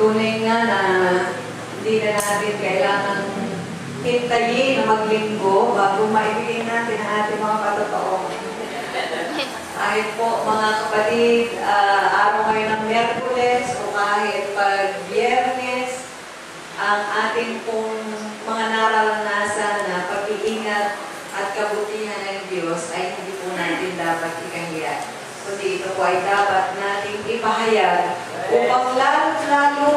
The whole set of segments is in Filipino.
tunay nga na hindi na natin kailangan hintayin na maglinggo bago maibigay natin ang ating mga patotoo. Kahit po mga kapatid, araw ngayon ng Miyerkules o kahit pag Biyernes, ang ating pong mga nararanasan na pag-iingat at kabutihan ng Diyos ay hindi po natin dapat ikahiya. Kundi ito po ay dapat nating ipahayag upang lalo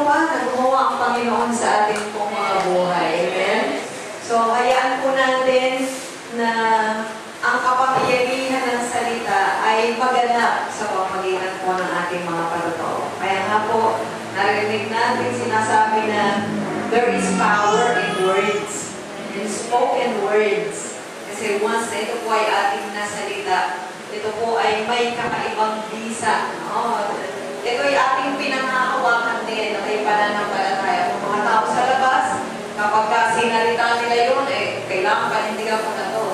pa na gumawa ang Panginoon sa ating pong mga buhay. Amen? So, hayaan po natin na ang kapangyarihan ng salita ay maganap sa pamagitan po ng ating mga patotoo. Kaya nga po, narinig natin sinasabi na there is power in words, in spoken words. Kasi once na ito po ay ating nasalita, ito po ay may kakaibang bisa. Ito ay ating pinangahawakan din na may pananampalataya. Kung mga tao sa labas, kapag sinarita nila yun, kailangan panindigan ko na ito.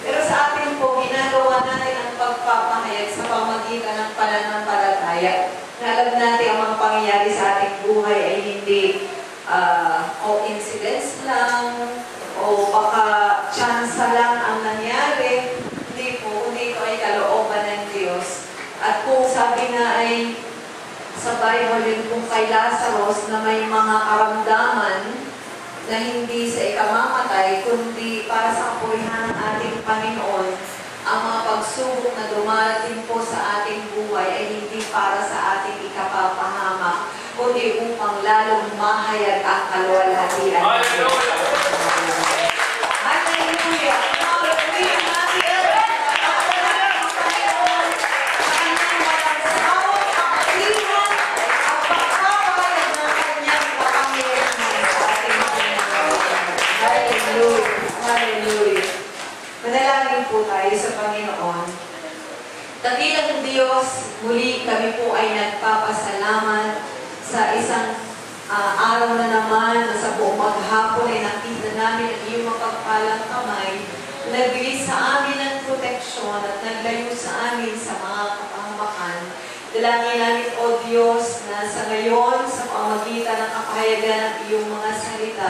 Pero sa atin po, ginagawa natin ang pagpapahayag sa pamagitan ng pananampalataya. Alam natin ang mga pangyayari sa ating buhay ay hindi o incidents lang, o baka tsansa lang ang nangyari. Hindi po, kundi ito ay kalooban ng Diyos. At kung sabi nga ay sa Bible din kung kay Lazarus na may mga karamdaman na hindi sa ikamamatay, kundi para sa kapurihan ng ating Panginoon, ang mga pagsubok na dumarating po sa ating buhay ay hindi para sa ating ikapapahamak, kundi upang lalong mahayag ang kaluwalhatian. Hallelujah! Hallelujah! Manalangin po tayo sa Panginoon. Dakilang Diyos, muli kami po ay nagpapasalamat sa isang araw na naman na sa buong maghapon ay nakita namin ang iyong mapagpalang kamay, nagbigay sa amin ng proteksyon at naglayo sa amin sa mga kapahamakan. Dalangin namin, O Diyos, na sa ngayon, sa pamagitan ng kapahayagan ng iyong mga salita,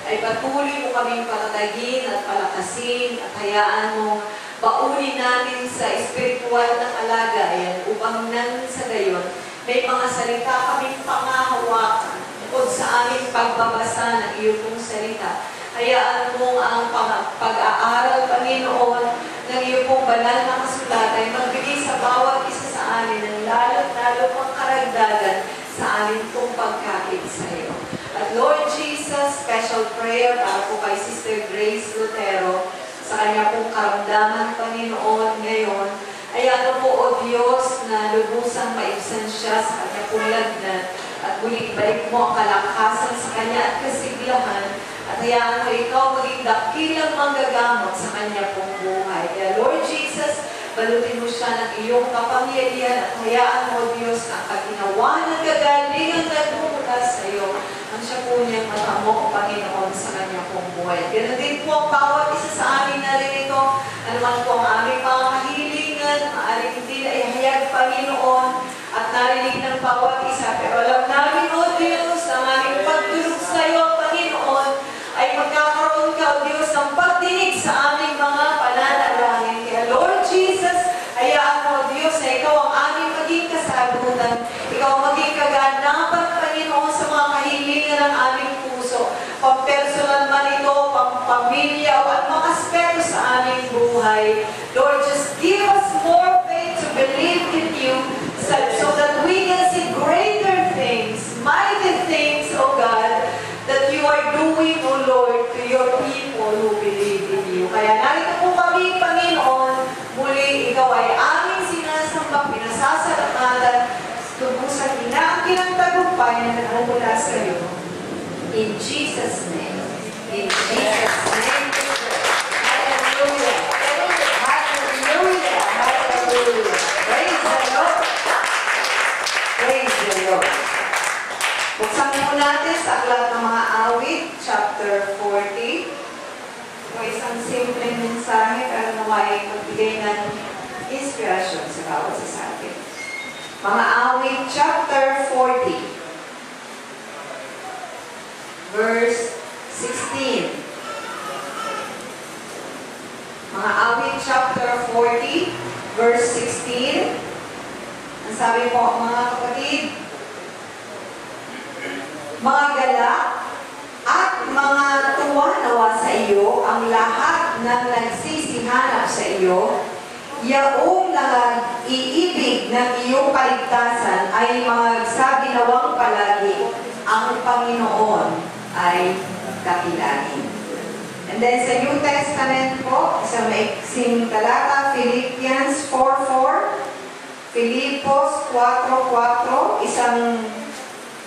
ay patuloy mo kaming patatagin at palakasin at hayaan mo baunin namin sa espiritual na kalagayan upang nang sa gayon may mga salita kaming pangahawakan tungkol sa aming pagbabasa ng iyong pong salita. Hayaan mo ang pag-aaral, Panginoon, ng iyong pong banal na kasulat ay magbigay sa bawat isa sa amin ng lalo pang karagdagan sa amin pong pagkakit sa iyo. At Lord Jesus, special prayer para po kay Sister Grace Lutero sa kanya pong karamdaman, Panginoon, ngayon. Ay ano po, O Diyos, na lubusang maibsan siya sa kanya pong lagnat at muli balik mo ang kalakasan sa kanya at kasiglahan at hayaan mo ikaw maging dakilang manggagamot sa kanya pong buhay. Kaya Lord Jesus, balutin mo siya ng iyong kapangyarihan at hayaan mo, Diyos, na ang paginawa ng kagalingan na dumula sa iyo ang siya po niyang matamo, Panginoon, sa kanya pong buhay. Ganun din po ang bawat isa sa amin na rin ito. Ano man po ang aming mga kahilingan, maaaring hindi na ihayag, Panginoon, at narinig ng bawat isa. Pero alam namin, O Diyos, ang aming pagtulog sa iyo, Panginoon, ay magkakaroon ka, O Diyos, ng pagdinig sa aming mga pananalangin. Kaya Lord Jesus, hayaan mo, Diyos, na ikaw ang aming maging kasagutan. Ikaw ang maging kaganapan, Panginoon, sa mga kahilingan ng aming puso. Pampersonal man ito, pampamilya, o at mga aspeto sa aming buhay. Lord, just give us more faith to believe in you so that we can see greater things, mighty things, O God, that you are doing, O Lord, to your people who believe in you. Kaya narito po kami, Panginoon, muli ikaw ay aming sinasamba, pinasasalamatan, tubusan inaangkin ang tagumpay na nagmumula sa iyo. In Jesus' name. In Jesus' name. Hallelujah. Hallelujah. Hallelujah. Praise the Lord. Praise the Lord. Buksan po natin sa Aklat ng Mga Awit, chapter 40. Ito isang simpleng mensahe pero naway magbigay ng inspirasyon sa bawat isa sa atin. Mga Awit, chapter 40. verse 16. Mga awit chapter 40, verse 16. Ang sabi po, mga kapatid, mga galak at mga tuwa nawa sa iyo, ang lahat ng nagsisihanap sa iyo, yaong nag-iibig ng iyong kaligtasan ay magsabi nawang palagi, ang Panginoon ay kakilangin. And then sa New Testament po, sa maiksing talata, Philippians 4:4, Filipos 4:4, isang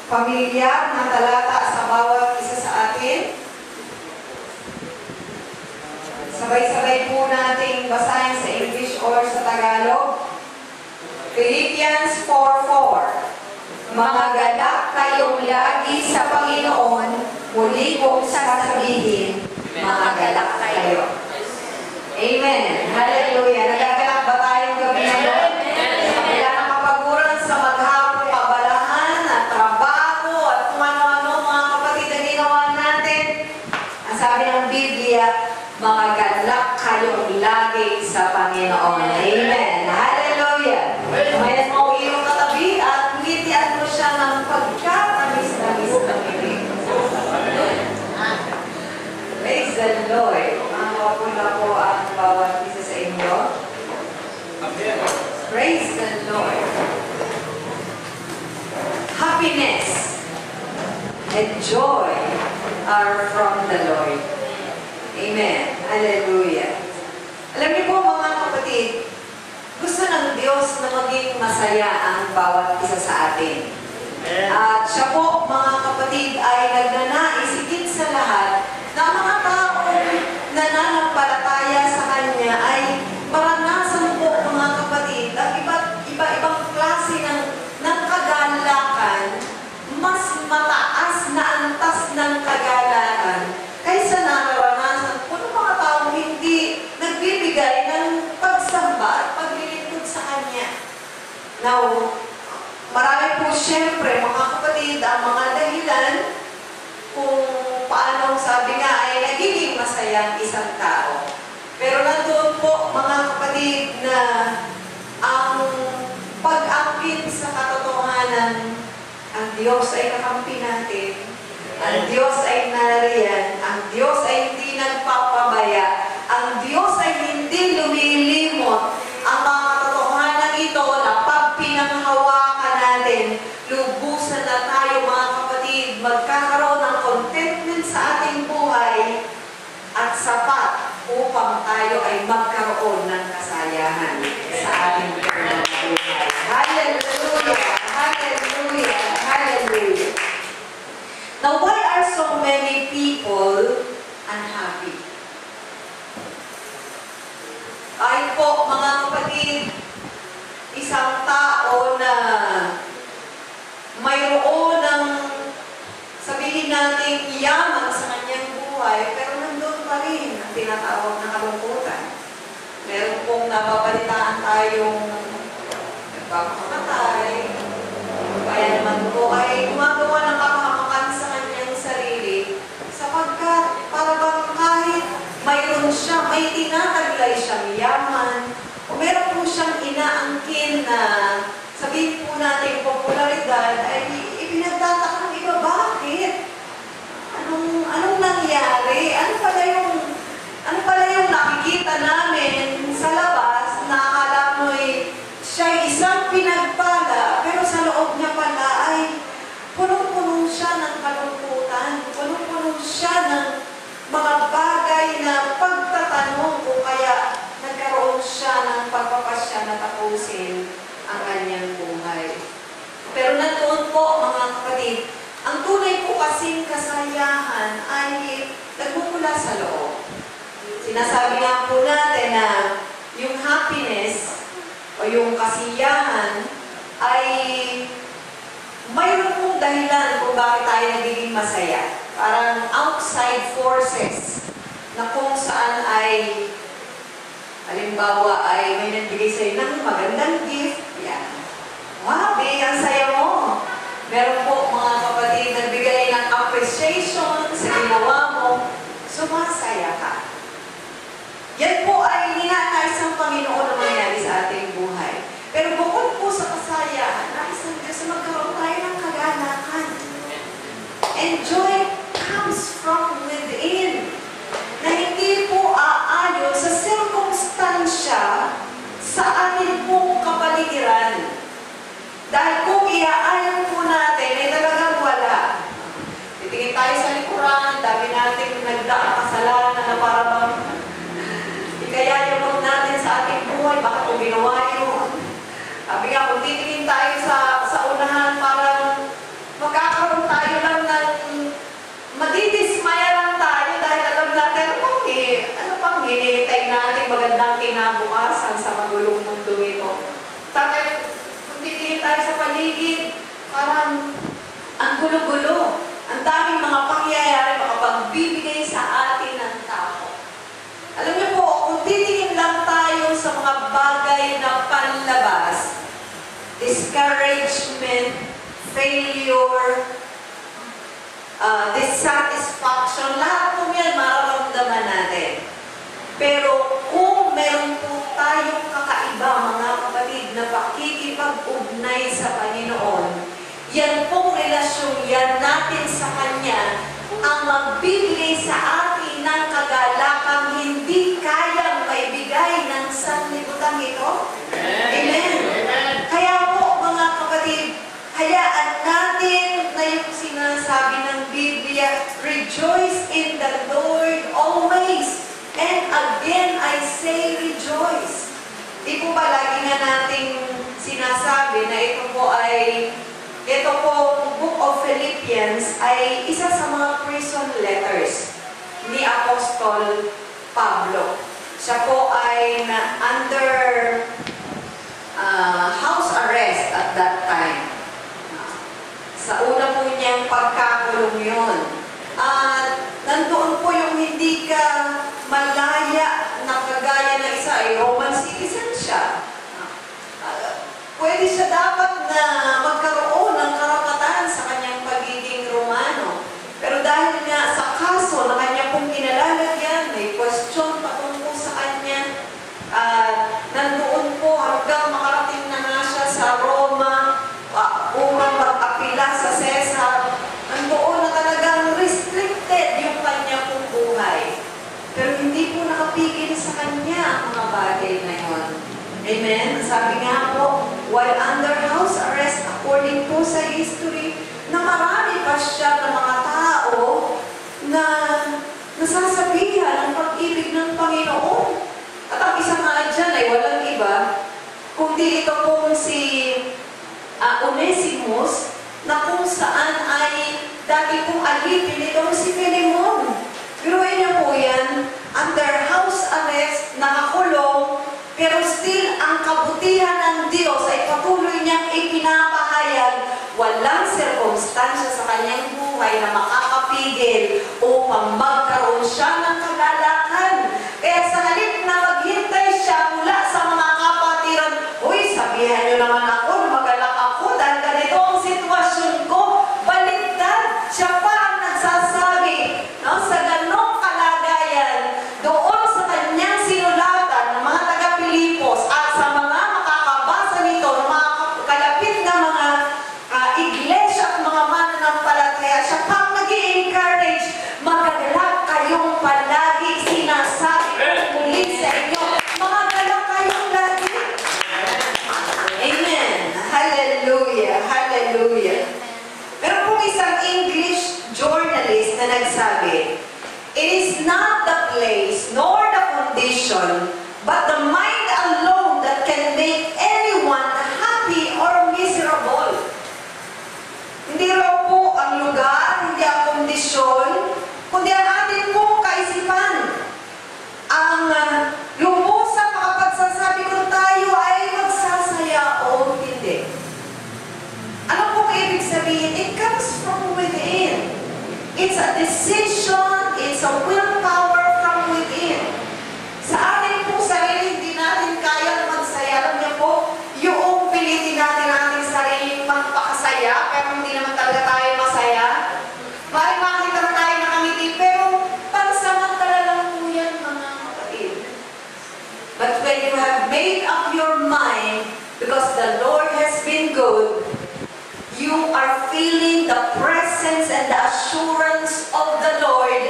pamilyar na talata sa bawat isa sa atin. Sabay-sabay po nating basahin sa English or sa Tagalog. Philippians 4:4. Mga galak kayong lagi sa Panginoon, muli kong sasabihin, mga galak kayo. Amen. Hallelujah. Nagagalak ba tayong gabi na yun? Kaya nakapaguran sa maghapong kabalahan at trabaho at kung ano-ano mga kapatid na ginawa natin. Ang sabi ng Biblia, mga galak kayong lagi sa Panginoon. Amen. Hallelujah. Mayroon mo iyong katabi at ngitian mo siya ng pagkatamis-tamis ng ibig. Praise the Lord. Mga po ang bawat isa sa inyo. Amen. Praise the Lord. Happiness and joy are from the Lord. Amen. Hallelujah. Alam niyo po mga kapatid, gusto ng Diyos na maging masaya ang bawat isa sa atin. At siya po mga kapatid ay nagnanais higit sa lahat na mga taong nananampalataya sa Kanya ay maranasan po mga kapatid ang iba-ibang klase ng kagalakan, mas mataas na antas ng kagalakan kaysa nararanasan po ng mga taong hindi nagbibigay ng pagsamba at paglilingkod sa Kanya. Now, marami po siyempre mga kapatid ang mga dahilan kung paano sabi nga ay nagiging masaya ang isang tao. Pero nandoon po mga kapatid na ang pag-angkin sa katotohanan, ang Diyos ay kakampi natin, ang Diyos ay nariyan, ang Diyos ay hindi nagpapabaya, ang Diyos ay hindi lumilimot. Ang mga katotohanan ito na pag pinanghawakan natin, lubusan na tayo mga kapatid, magkakaroon ng contentment sa ating buhay at sapat upang tayo ay magkaroon ng kasayahan sa ating buhay. Hallelujah! Hallelujah! Hallelujah! Now, why are so many people unhappy? Kahit po mga kapatid, isang tao na mayroon ng sabihin natin yaman sa kanyang buhay, pero nandun pa rin ang tinatawag na kalungkutan. Meron pong nababalitaan tayong nagpapakamatay, kaya naman po ay gumagawa ng kapahamakan sa kanyang sarili, sapagkat parang kahit mayroon siya, may tinataglay siyang yaman, o meron po siyang inaangkin na sabihin po natin popularidad, ay ipinagtataka ng iba, bakit? Anong nangyari? Ano pala yung nakikita namin sa labas na akala mo'y siya'y isang pinagpala, pero sa loob niya pala ay punong-puno siya ng kalungkutan, punong-puno siya ng mga bagay na pagtatanong kung kaya nagkaroon siya ng pagpapasya na tapusin ang kanyang buhay. Pero nandoon po mga kapatid, ang tunay po kasing kasayahan ay nagmumula sa loob. Sinasabi nga po natin na yung happiness o yung kasiyahan ay mayroon pong dahilan kung bakit tayo nagiging masaya. Parang outside forces na kung saan ay halimbawa ay may nagbigay sa'yo ng magandang gift. Yan. Wow, ang saya mo. Meron po mga kapatid nagbigay ng appreciation sumasaya ka. Yan po ay ninanais ng Panginoon na mangyari sa ating buhay. Pero bukod po sa kasayaan, nais ng Diyos na magkaroon tayo ng kagalakan. And joy comes from within. Na hindi po aayon sa sirkumstansya sa ating pong kapaligiran. Dahil kung iaayon po natin, ay talagang wala. Titingin tayo sa likuran, dami nating nagdaang kasalanan na para bang ikayayamot natin sa ating buhay, bakit kung ginawa yun? Sabi nga, kung titingin tayo sa unahan, parang magkakaroon tayo lang ng madidismaya lang tayo dahil alam natin, ano pang hinihintay natin magandang kinabukasan sa magulong mundo ito. Sabi, kung titingin tayo sa paligid, parang ang gulo-gulo. Ang daming mga pangyayari makapagbibigay sa atin ng tao. Alam niyo po, kung titingin lang tayo sa mga bagay na panlabas, discouragement, failure, dissatisfaction, lahat po yan mararamdaman natin. Pero kung meron po tayong kakaiba, mga kapatid, na pakikipag-ugnay sa Panginoon, yan pong relasyon yan natin sa Kanya ang magbibigay sa atin ng kagalakang hindi kayang maibigay ng sanlibutan ito. Amen. Amen. Kaya po, mga kapatid, hayaan natin na yung sinasabi ng Biblia, rejoice in the Lord always. And again, I say rejoice. Di po ba lagi nga nating sinasabi na ito po, Book of Philippians ay isa sa mga prison letters ni Apostol Pablo. Siya po ay under house arrest at that time. Sa una po niyang pagkakulong yun. Nandoon po yung hindi ka malaya na kagaya na isa ay Roman citizen siya. Pwede siya dapat na magkaroon ng karapatan sa kanyang pagiging Romano. Pero dahil nga sa kaso na kanya pong kinalalagyan, may question patungkol sa kanya, nandoon po hanggang makarating na nga siya sa Roma, upang mag-apila sa Caesar, nandoon na talagang restricted yung kanya pong buhay. Pero hindi po nakapigil sa kanya ang mga bagay na yun. Amen? Sabi nga po, while under house arrest, according po sa history, na marami pa siya ng mga tao na nasasabihan ang pag-ibig ng Panginoon. At ang isang nga dyan ay walang iba, kundi ito pong si Onesimus, na kung saan ay dati pong alipin itong si Philemon. Biruin niyo po yan, under house arrest, nakakulong, pero still, ang kabutihan ng Diyos ay patuloy niyang ipinapahayag. Walang sirkumstansya sa kanyang buhay na makakapigil upang magkaroon siya ng kagalakan. Kaya sa halip na maghintay siya mula sa mga kapatiran, "Uy, sabihan niyo naman ako na magalak ako dahil ganito ang sitwasyon ko." Baliktad, siya pa ang nagsasabi, no, sa ganong kalagayan, doon sa kanyang sinulatan ng mga Pilipos at sa mga makakabasa nito ng mga kalapit na mga iglesia at mga mananampalataya, siya pang nag-i-encourage, magagalak kayong palagi, sinasabi ko muli sa inyo, magagalak kayong lagi. Amen. Hallelujah. Hallelujah. Meron pong isang English journalist na nagsabi, "It is not the place nor the condition, but the mind alone that can make anyone happy or miserable." Hindi raw po ang lugar, hindi ang kondisyon, kundi ang ating pong kaisipan. Ang lubusan makapagsasabi kung tayo ay magsasaya o hindi. Ano pong ibig sabihin? It comes from within. It's a decision, it's a willpower from within. Sa ating pong sarili, hindi natin kaya magsaya. Alam niyo po, yung pilitin natin ang ating sarili magpakasaya, pero hindi naman talaga tayo masaya. Makita na tayo nakangiti, pero pansamantala the Lord has been good, you are feeling the presence and the assurance of the Lord.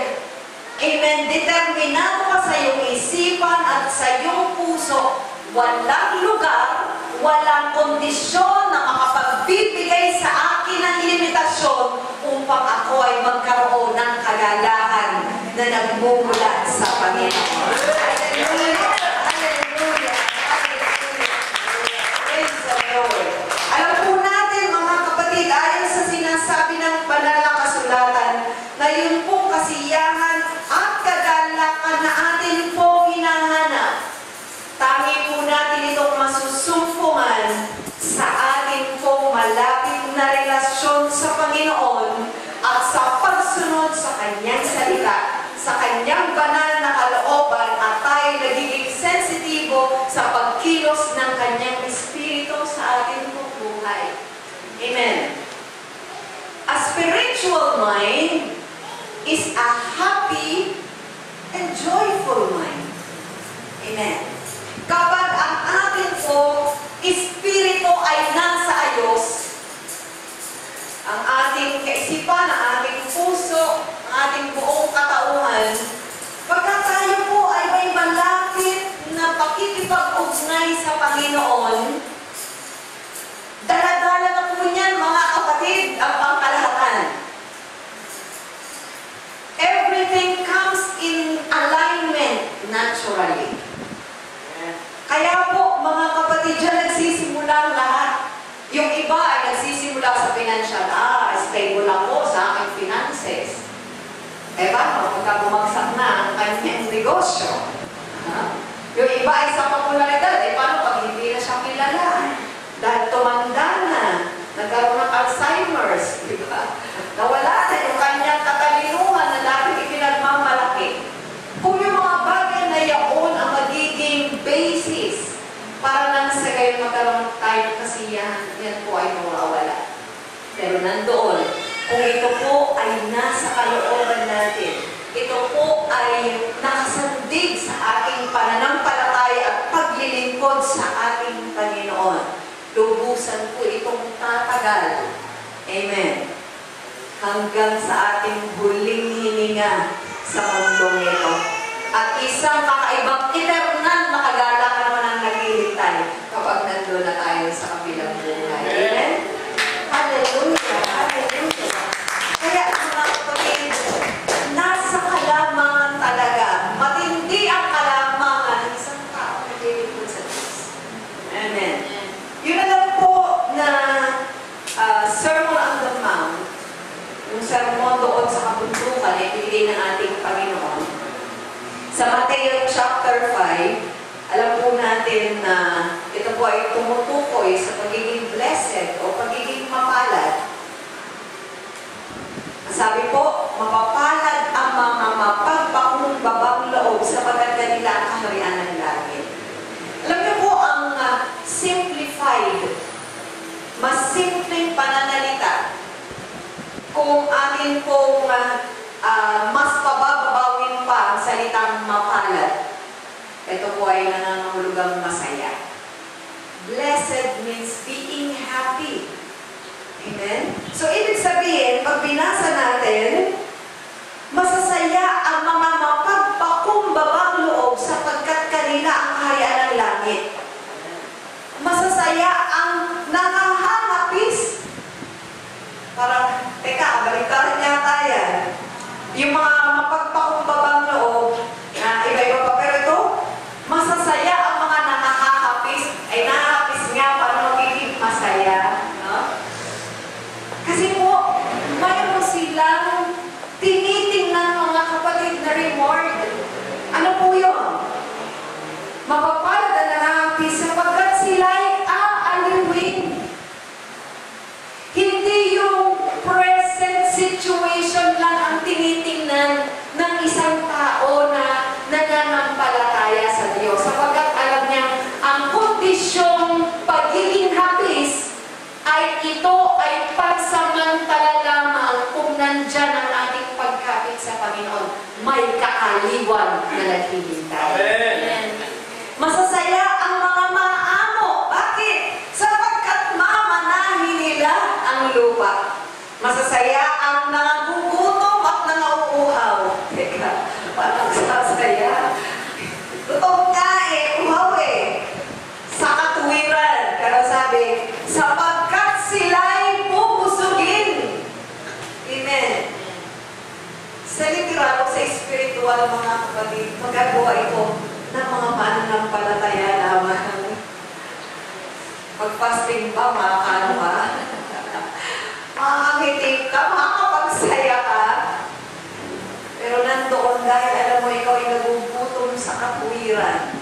Amen. Determinado ka sa iyong isipan at sa iyong puso. Walang lugar, walang kondisyon na makapagbibigay sa akin ng limitasyon upang ako ay magkaroon ng kagalahan na nagmumula sa Panginoon. Hallelujah! Hallelujah! Hallelujah! Praise the Lord! Alam po natin, mga kapatid, ayon sa sinasabi ng banal na kasulatan, na yun pong kasiyahan at kagalakan na atin po hinahanap. Tangi po natin itong masusumpungan sa ating pong malapit na relasyon sa Panginoon at sa pagsunod sa Kanyang salita, sa Kanyang banal na kalooban at tayo nagiging sensitibo sa pagkilos ng Kanyang Espiritu sa ating buhay. Amen. A spiritual mind is a happy and joyful mind. Amen. Kapag ang ating po espiritu ay nasa ayos, ang ating kaisipan, ang ating puso, ang ating buong katauhan, pagka tayo po ay may malapit na pakikipag-ugnay sa Panginoon, dala-dala na po niyan, mga kapatid, ang pangkalahatan. Everything comes in alignment naturally. Kaya po, mga kapatid, dyan nagsisimula ang lahat. Yung iba ay nagsisimula sa financial. Stable ako sa aking finances. Paano? Pagka bumagsak na ang kanyang negosyo. Yung iba ay sa popularidad. Paano pag hindi na siya kilala? Dahil tumanda na. Nagkaroon ng Alzheimer's. Diba? Nawala na yung kanyang katalinuhan na dati ipinagmamalaki. Kung yung mga bagay na yaon ang magiging basis para lang sa kayo magkaroon tayo ng kasiyahan, yan po ay mawawala. Pero nandoon, kung ito po ay nasa kalooban natin, ito po ay nakasandig sa ating pananampalataya at paglilingkod sa ating Panginoon. Lubusan po itong tatagal. Amen. Hanggang sa ating huling hininga sa mundong ito. At isang kakaibang eternal na kagalakan naman ang naghihintay kapag nandun na tayo sa kabilang buhay. Amen? Hallelujah! Hallelujah! Kaya mga kapatid, nasa kalamangan talaga. Matindi ang kalamangan ng isang tao na naglilingkod sa Diyos. Amen. Yun na lang po na Sermon on the Mount, yung sermon doon sa kabundukan na ibigay ng ating Panginoon. Sa Mateo chapter 5, alam po natin na ito po ay tumutukoy sa pagiging blessed o pagiging mapalad. Sabi po, mapapalad ang mga mapagpakumbabang loob sapagkat kanila ang kaharian ng langit. Alam niyo po ang simplified, mas simpleng pananalita kung atin pong mas pababawin pa ang salitang mapalad. Ito po ay nangangahulugang masaya. Blessed means being happy. Amen? So, ibig sabihin, pag binasa natin, masasaya ang mga mapagpakumbabang loob sapagkat kanila ang kaharian ng langit. Masasaya ang nakahahapis. Parang, teka, baliktaran yata yan. Yung mga mapagpakumbabang loob, na iba-iba pa, pero ito, masasaya ang mga nakahahapis. Ay, nahahapis nga, para magiging masaya. No? Kasi po, mayroon silang tinitingnan mga kapatid na reward. Ano po yun? Mapapalad na nahahapis sapagkat sila ay aaliwin. Hindi yung present situation lang ang tinitingnan ng isang tao na nananampalataya sa Diyos. Sapagkat alam niya, ang kondisyong pagiging hapis ay ito ay pansamantala lamang kung nandyan ang ating pagkapit sa Panginoon. May kaaliwan na naghihintay. Amen. Masasaya ang mga maamo. Bakit? Sapagkat sapagkat sila'y pupusugin. Amen. Sa literal o sa spiritual, mga kapatid, magagawa ito ng mga pananampalataya lamang. Pag-fasting ba, makakano ka? Makakakitim ka, makakapagsaya ka. Pero nandoon dahil alam mo ikaw ay nagugutom sa katwiran.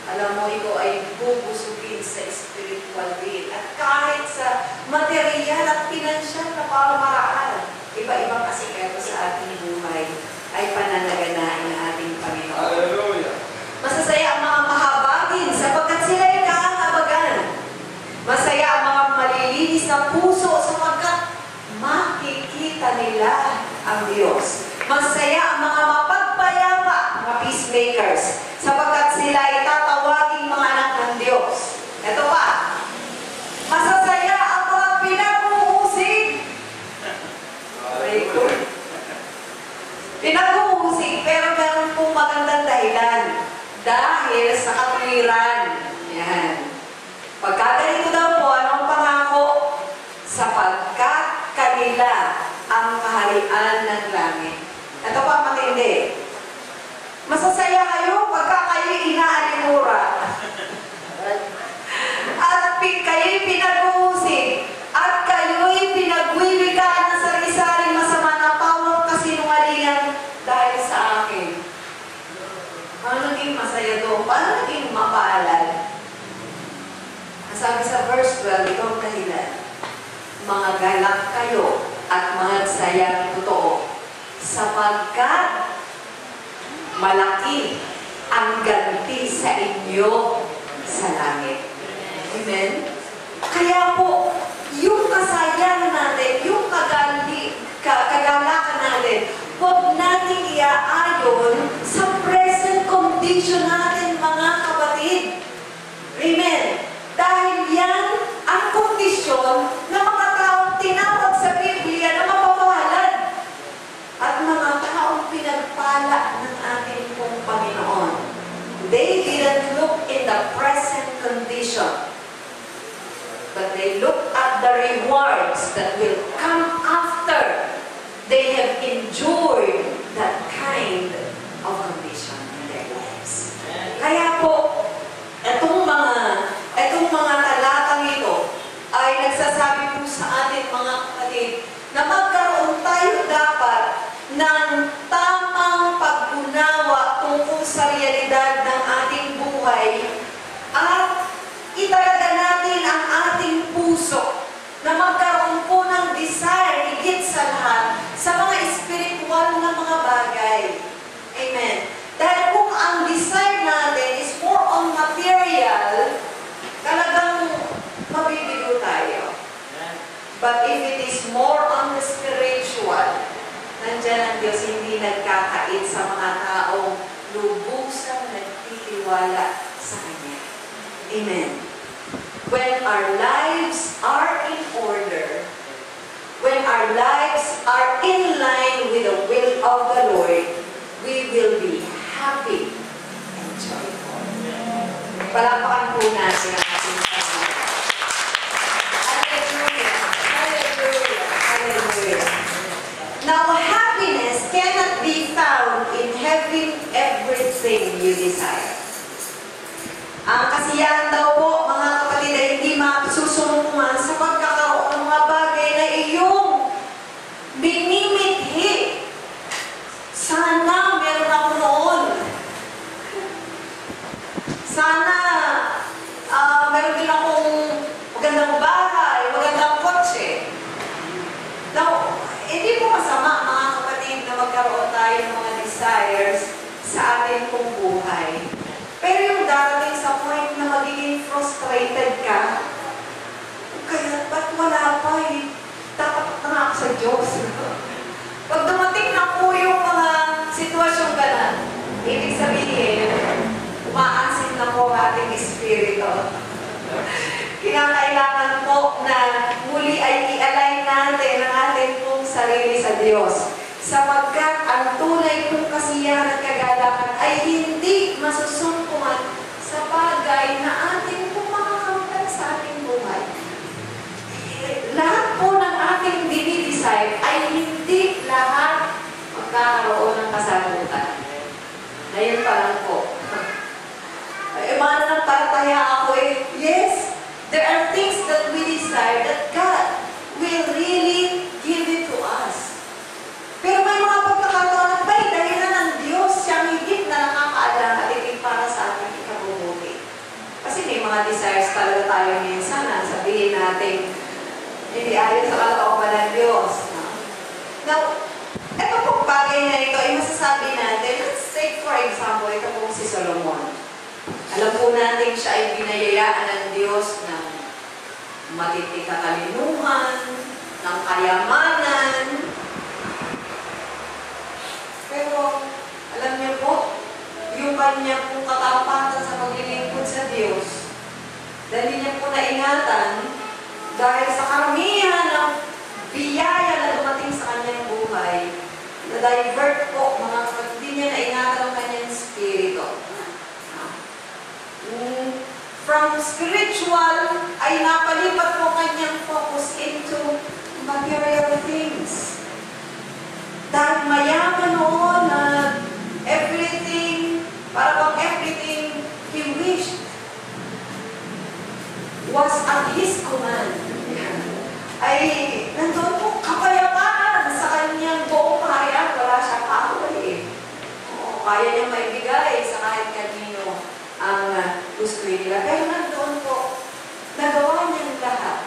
Alam mo ikaw ay bubusugin sa spiritual din. At kahit sa material at pinansyal na pamamaraan, iba-ibang asikaso sa ating buhay ay pananaganain ng ating Panginoon. Hallelujah. Masasaya ang mga mahabagin sapagkat sila ay kahabagan. Masaya ang mga malilinis na puso sapagkat makikita nila ang Diyos. Masaya ang mga mapagpayapa, mga peacemakers, sapagkat sila ay tatawaging mga anak ng Diyos. Ito pa, masasaya ang mga pinag-uusig. Very good. Pinag-uusig, pero meron pong magandang dahilan. Dahil sa katwiran. Yan. Pagkaganito daw po, anong pangako? Sapagkat kanila ang kaharian ng langit. Ito pa matindi. Masasaya kayo pagka kayo'y inaalimura. At kayo'y pinag-uusig. At kayo'y pinagwiwikaan ng sari-saring masama na pawang kasinungalingan dahil sa akin. Paano naging masaya doon? Paano naging mapaalal? Sabi sa verse 12, ito ang dahilan. Mga galak kayo at mga sayang totoo, sapagkat malaki ang ganti sa inyo sa langit. Amen? Kaya po, yung kasayahan natin, yung kagalakan natin, huwag natin iaayon sa present condition natin, mga kapatid. Amen? Dahil yan ang kondisyon na mga taong tinawag sa Biblia na mapapalad at mga taong pinagpala ng ating pong Panginoon. They didn't look in the present condition, but they looked at the rewards that will come after they have enjoyed that kind of condition in their lives. Kaya po, itong mga talatang ito ay nagsasabi po sa atin, mga kapatid, na magkaroon tayo dapat ng tamang pag-unawa tungkol sa realidad ng ating buhay at italaga natin ang ating puso na magkaroon po ng desire, higit sa lahat, sa mga spiritual na mga bagay. Amen. Dahil kung ang desire natin is more on material, talagang mabibigo tayo. But if it is more on the spiritual, nandiyan ang Diyos hindi nagkakait sa mga taong lubusang nagtitiwala sa Kanya. Amen. When our lives are in order, when our lives are in line with the will of the Lord, we will be happy and joyful. Palakpakan po natin ang ating Panginoon. Hallelujah! Hallelujah! Hallelujah! Now, happiness cannot be found in having everything you desire. Ang kasiyahan daw po, mga kapatid, ay hindi masusunungan sa pagkakaroon ng mga bagay na iyong binimithi. Sana meron ako noon. Sana meron din akong magandang bahay, magandang kotse. Now, hindi po masama, mga kapatid, na magkaroon tayo ng mga desires sa ating pong buhay. Pero yung darating sa point na magiging frustrated ka, kaya ba't wala pa eh? Dapat na ako sa Diyos. Pag dumating na po yung mga sitwasyong ganan, ibig sabihin, umaasin na po ang ating espiritu. Kinakailangan po na muli ay i-align natin ang ating pong sarili sa Diyos. Sapagkat ang tunay kong kasiyahan at kagalakan ay hindi masusumpungan sa bagay na ating pong makakamtan sa ating buhay. nating hindi ayon sa kalooban ng Diyos. No? Now, ito pong bagay na ito ay masasabi natin, let's take for example, ito pong si Solomon. Alam po natin siya ay binayayaan ng Diyos ng matinding katalinuhan, ng kayamanan. Pero, alam niyo po, yung kanya pong katapatan sa paglilingkod sa Diyos, dahil niya po naingatan, dahil sa karamihan ng biyaya na dumating sa kanyang buhay, na-divert po, mga kapatid, hindi niya naingatan ang kanyang spirito. From spiritual, ay napalipat po kanyang focus into material things. Dahil mayaman noon na everything, para bang everything he wished was at his command. Ay nandun po kapayapaan sa kanyang buong kaharian. Wala siya kaaway. Kaya niya maibigay sa kahit kanino ang gusto nila. Pero nandun po, nagawa niya lahat.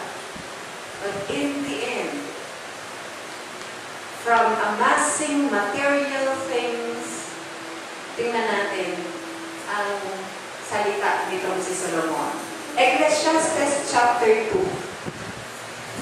But in the end, from amassing material things, tingnan natin ang salita dito si Solomon. Ecclesiastes chapter 2,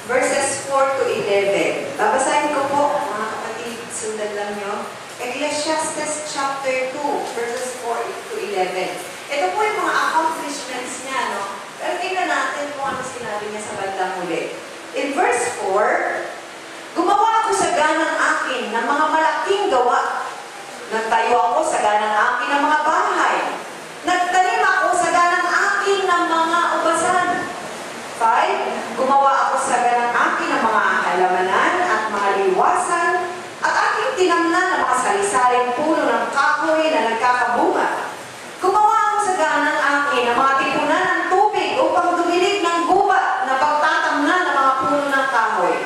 verses 4 to 11. Babasahin ko po, mga kapatid, sundan lang nyo. Ecclesiastes chapter 2, verses 4 to 11. Ito po yung mga accomplishments niya, no? Pero tingnan natin kung ano sinabi niya sa bandang huli. In verse 4, gumawa ako sa ganang akin ng mga malaking gawa. Nagtayo ako sa ganang akin ng mga bahay. Nagtanim ako sa ganang akin ng mga ubasan. 5, gumawa ako sa ganang akin ng mga halamanan at mga liwasan at aking tinamnan ng mga salisaling puno ng kahoy na nagkakabunga. Gumawa ako sa ganang akin ng mga tipunan ng tubig upang dumilig ng gubat na pagtatamnan ng mga puno ng kahoy.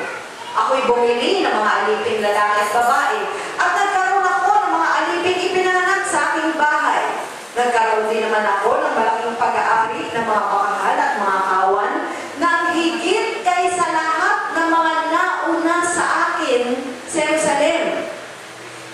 Ako'y bumili ng mga aliping lalaki at babae at nagkaroon ako ng mga aliping ipinanganak sa aking bahay. Nagkaroon din naman ako ng malaking pag-aari ng mga bakahal at mga kawan na higit kaysa lahat ng mga nauna sa akin sa Jerusalem.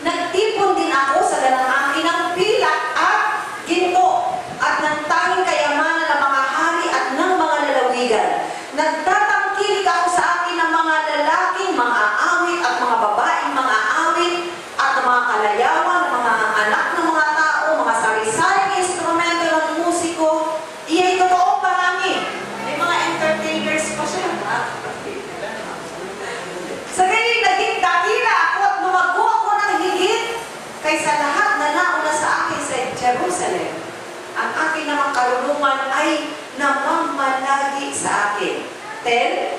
Nagtipon din ako sa ganang akin ng pilak at ginto at ng tanging kayamanan ng mga hari at ng mga lalawigan. Nagtatangkilik ako sa akin ng mga lalaking mga aawit at mga babaeng mga aawit at mga kalayawan, mga anak ng mga tao, mga sari-saring instrumento ng musiko. Iya'y totoong marami. May mga entertainers pa siya. Sa gayon, naging dakila ako at lumago ako ng higit kaysa lahat na nauna sa akin sa Jerusalem. Ang aking namang karunungan ay namamalagi sa akin. 10,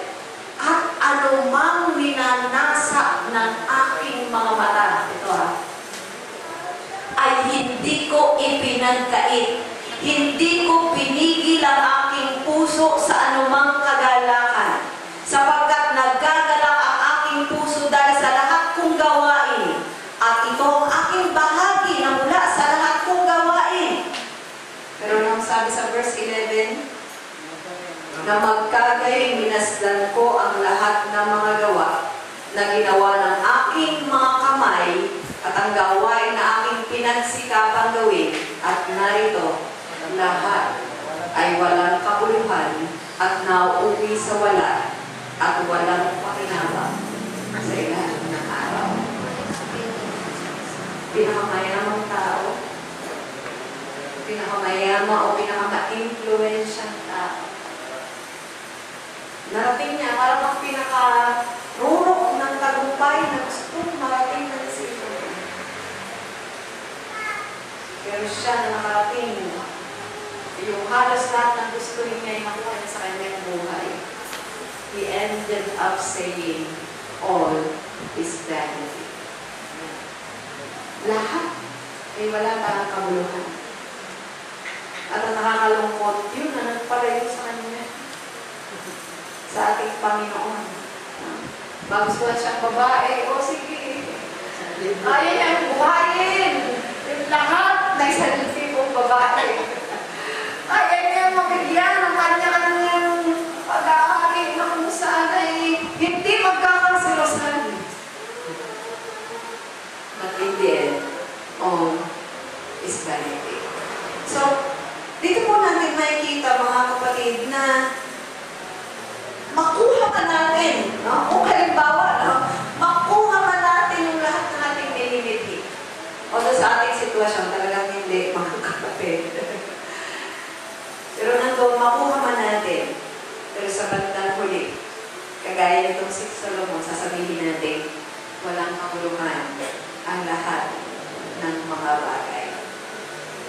at anumang minanasa ng aking mga mata, ito ay hindi ko ipinagkait. Hindi ko pinigil ang aking puso sa anumang kagalakan. Sapagkat nagagalak ang aking puso dahil sa lahat kong gawain. At ito ang aking bahagi na mula sa lahat kong gawain. Pero nang sabi sa verse 11, na magkagayon minasdan ko ang lahat ng mga gawa na ginawa ng aking mga kamay at ang gawain na aking pinagsikapang gawin. At narito, lahat ay walang kabuluhan at nauuwi sa wala at walang pakinabang sa ilalim ng araw. Pinakamayamang tao, pinakamayama o pinakama-influensyang tao. Narating niya, parang pinaka-rurok ng tagumpay na gusto marating na si ito. Pero siya na nakarating, yung halos lahat ng gusto niya ay makuha niya sa kanyang buhay. He ended up saying, all is vanity. Lahat ay wala tayong kabuluhan. At ang nakakalungkot, yun na nagpalayo sa kanya. Sa ating Panginoon. Magustuhan siyang babae, o sige, ayaw niyang buhayin. Yung lahat na isang tipong babae. Ayaw niyang mabigyan ng kanya-kanyang pag-aari. No? Kung halimbawa, no? Makuha man natin yung lahat ng ating minimiti. O sa ating sitwasyon, talagang hindi, mga kapatid. Pero nandun, makuha man natin. Pero sa bandang huli, kagaya nitong si Solomon, sasabihin natin, walang kabuluhan ang lahat ng mga bagay.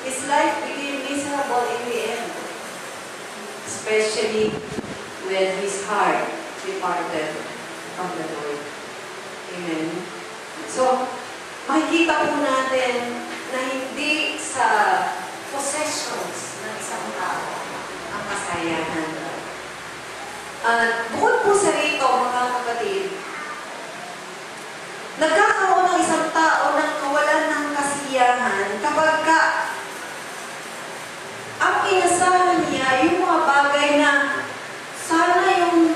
His life became miserable in the end, especially when his heart departed from the Lord. Amen. So, makikita po natin na hindi sa possessions ng isang tao ang kasayahan. Bukod po sa rito, mga kapatid, nagkakaroon ng isang tao ng kawalan ng kasiyahan kapag ang inasahan niya yung mga bagay na sana yung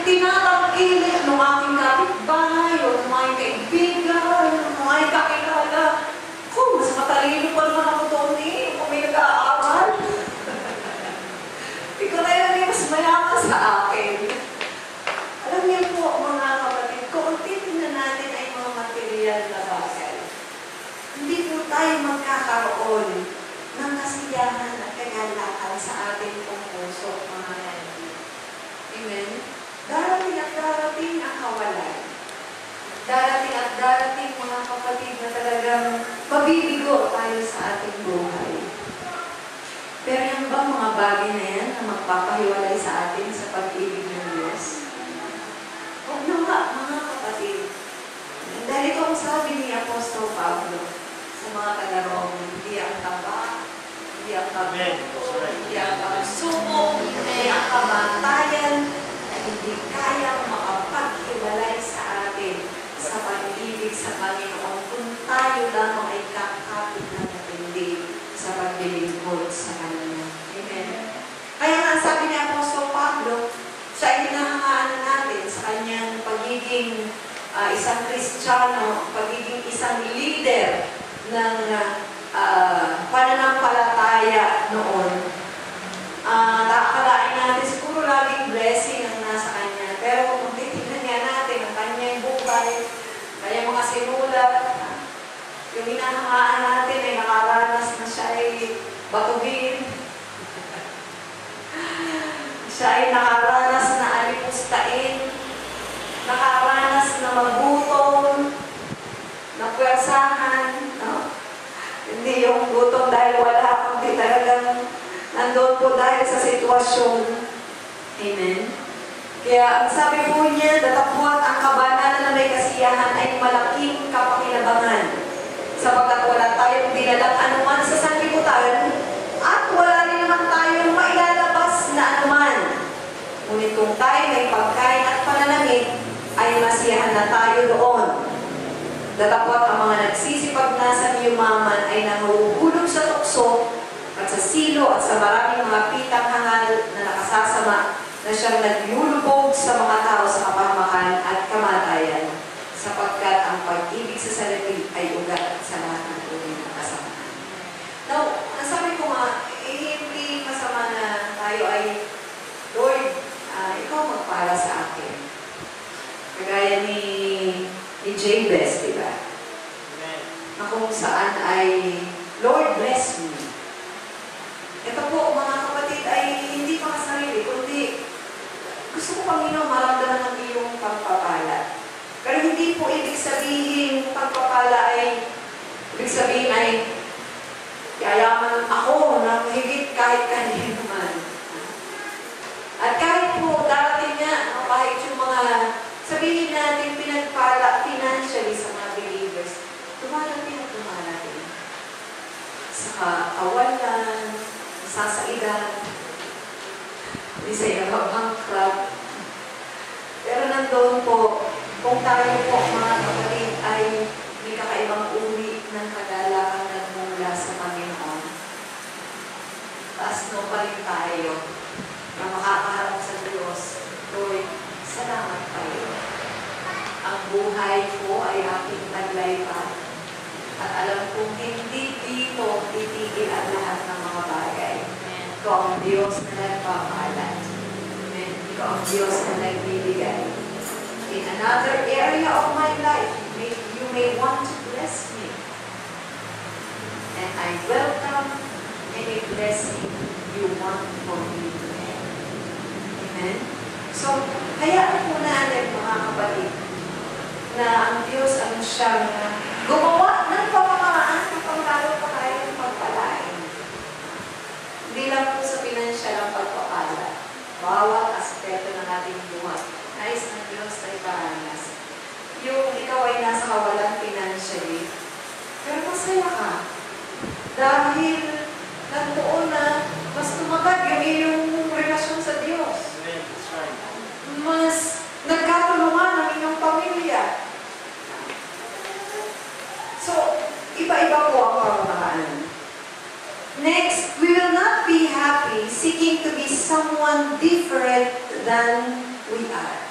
tinatangkilik ng aking kapitbahay o ng aking kaibigan, ng aking kakilala. Kung mas matalino pa naman ako doon kung may nag-aaral. Ikaw na yun yung mas mayaman sa akin. Alam niyo po, mga kapatid, kung titignan natin ay mga material na bagay, hindi po tayo magkakaroon ng kasiyahan at kagalakan sa ating puso, mga kapatid. Amen? Darating at darating ang kawalan. Darating at darating, mga kapatid, na talagang mabibigo tayo sa ating buhay. Pero yan bang mga bagay na yan na magpapahiwalay sa atin sa pag-ibig ng Diyos? Huwag na nga, mga kapatid. Dahil ito ang sabi ni Apostol Pablo sa mga taga-Rome, hindi ang taba, hindi ang kabuto, hindi ang pagsuko, hindi ang kamatayan, at hindi kayang makapaghiwalay sa atin sa pag-ibig sa Panginoon kung tayo lamang ay kakapit na matindi sa paglilingkod sa Kanya. Amen. Kaya nga sabi ni Apostol Pablo, siya ay hinahangaan natin sa kanyang pagiging isang Kristiyano, pagiging isang leader ng pananampalataya noon. Nakakalain natin, siguro laging blessing ang nasa kanya. Pero kung titignan niya natin ang kanyang buhay, kanyang mga sinulat, yung hinahangaan natin ay nakaranas na siya ay batugin. Siya ay nakaranas na alipustain, nakaranas na magutom, na puwersahan. No? Hindi yung gutom dahil wala, kundi talagang nandun po dahil sa sitwasyon. Amen? Kaya ang sabi po niya, datapwat ang kabanalan na may kasiyahan ay malaking kapakinabangan. Sapagkat wala tayong dinalang anuman sa sanlibutan at wala rin naman tayong mailalabas na anuman. Ngunit kung tayo may pagkain at pananamit, ay masiyahan na tayo doon. Datapwat ang mga nagsisipag na sa yumaman ay nahuhulog sa tukso at sa silo at sa maraming mga pitang hangal na nakasasama na siyang naglulubog sa mga tao sa kapahamakan at kamatayan, sapagkat ang pag-ibig sa sarili ay ugat sa lahat ng uri ng kasamaan. Now, nasabi ko nga, hindi masama na tayo ay, Lord, ikaw magpala sa akin. Kagaya ni Jabez, di ba? Na kung saan ay, Lord, bless me. Ito po, mga kapatid, ay hindi pa kasarili, kundi gusto ko, Panginoon, maramdaman ng iyong pagpapala. Pero hindi po ibig sabihin, pagpapala ay, ibig sabihin ay, yayaman ako ng higit kahit kanino man. At kahit po, darating nga, kahit yung mga, sabihin natin, pinagpala financially sa mga believers, dumarating at dumarating. Sa kawalan, sasaidan, hindi sa bankrupt. Pero nandoon po, kung tayo po mga kapatid ay may kakaibang uri ng kagalakan nagmula sa Panginoon, taas no pa rin tayo na makakaharap sa Diyos. Lord, salamat kayo. Ang buhay ko ay aking taglay pa. At alam kong hindi dito titigil ang lahat ng mga bagay. Ikaw ang Diyos na nagpapala. Ikaw ang Diyos na nagbibigay. in another area of my life, you may want to bless me. And I welcome any blessing you want for me to have. Amen? So, hayaan po natin mga kapatid na ang Diyos ang siyang gumawa ng pamamaraan ng pagkalo pa tayo ng pagpalain. Hindi lang po sa pinansyal ang pagpapala. Bawat aspeto ng ating buhay. Nais ng Diyos na iparanas. Yung ikaw ay nasa kawalan financially, pero masaya ka. Dahil nandoon na mas tumagal yung iyong relasyon sa Diyos. Amen. That's right. Mas nagkatulungan ang inyong pamilya. So, iba-iba po ang pamamaraan. Next, we will not be happy seeking to be someone different than we are.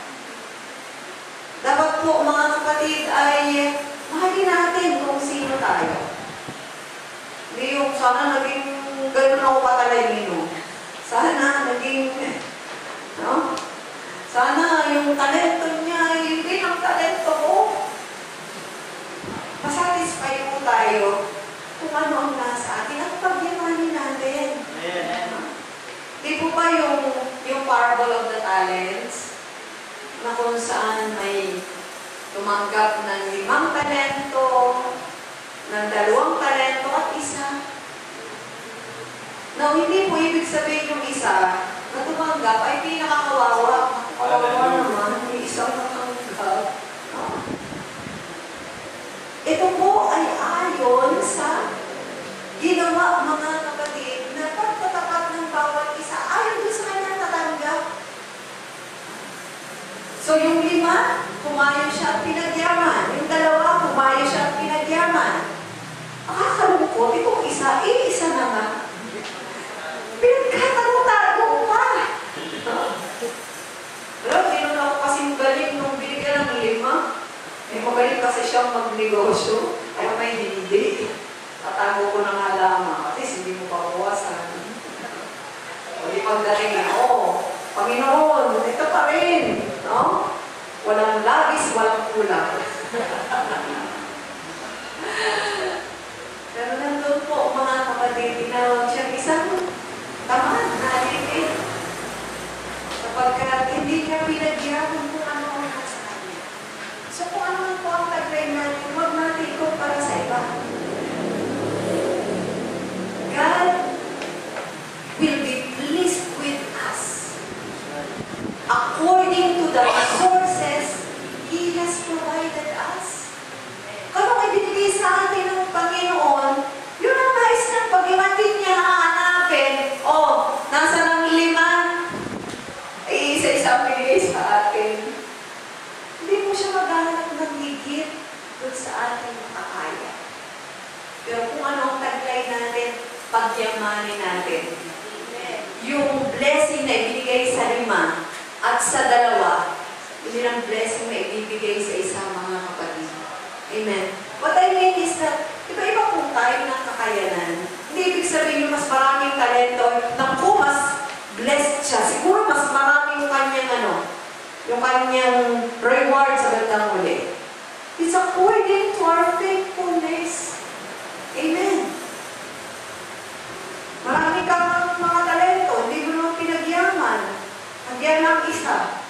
Dapat po mga kapatid ay mahalin natin kung sino tayo. Hindi yung sana naging ganun ako patalino. Sana naging, no? Sana yung talento niya ay hindi ang talento ko. Masatisfy po tayo kung ano ang nasa atin at pagyamanin natin. Amen. Di po ba yung parable of the talents na kung saan may tumanggap ng 5 talento, ng 2 talento at 1. Now, hindi po ibig sabihin yung isa na tumanggap ay pinakakawawa. Kawawa naman, yung isang natanggap. Ito po ay ayon sa ginawa mga kapatid na pagtatapat ng bawat isa ayon doon sa kanyang tatanggap. So yung 5, pumayo siya at pinagyaman. Yung 2, pumayo siya at pinagyaman. Nakakalungkot, itong isa, isa na nga. Pinagkatago-tago pa. Pero hindi naman ako kasing galing nung binigyan ng 5. Magaling kasi siyang magnegosyo, kaya may hindi. Tatago ko na nga lamang, at least hindi mo pabawasan. O di pagdating na, Panginoon, ito pa rin. No? Walang labis, walang kulang. Pero nandun po, mga kapatid, tinawag siyang isang tamad na alipin. Sapagkat hindi niya pinagyaman kung ano ang nasa kanya. So kung ano po ang taglay natin, huwag natin ito para sa iba. God will be pleased with us according to the resources He has provided us. Kung ano ibinigay sa atin ng Panginoon, yun ang nais ng pag-iwatin niya hahanapin. Nasa ng 5, ay isa-isa binigay sa atin. Hindi mo siya maghanap ng higit doon sa ating makakaya. Pero kung ano ang taglay natin, pagyamanin natin. Yung blessing na ibigay sa 5 at sa 2, yun ang blessing na ibibigay sa isang mga kapatid. Amen. What I mean is that, iba-iba po tayo ng kakayanan. Hindi ibig sabihin yung mas maraming talento, naku, mas blessed siya. Siguro mas marami yung kanyang yung kanyang reward sa bandang huli. It's according to our faithfulness. Amen. Marami kang mga talento, hindi mo naman pinagyaman. Nagyan lang isa.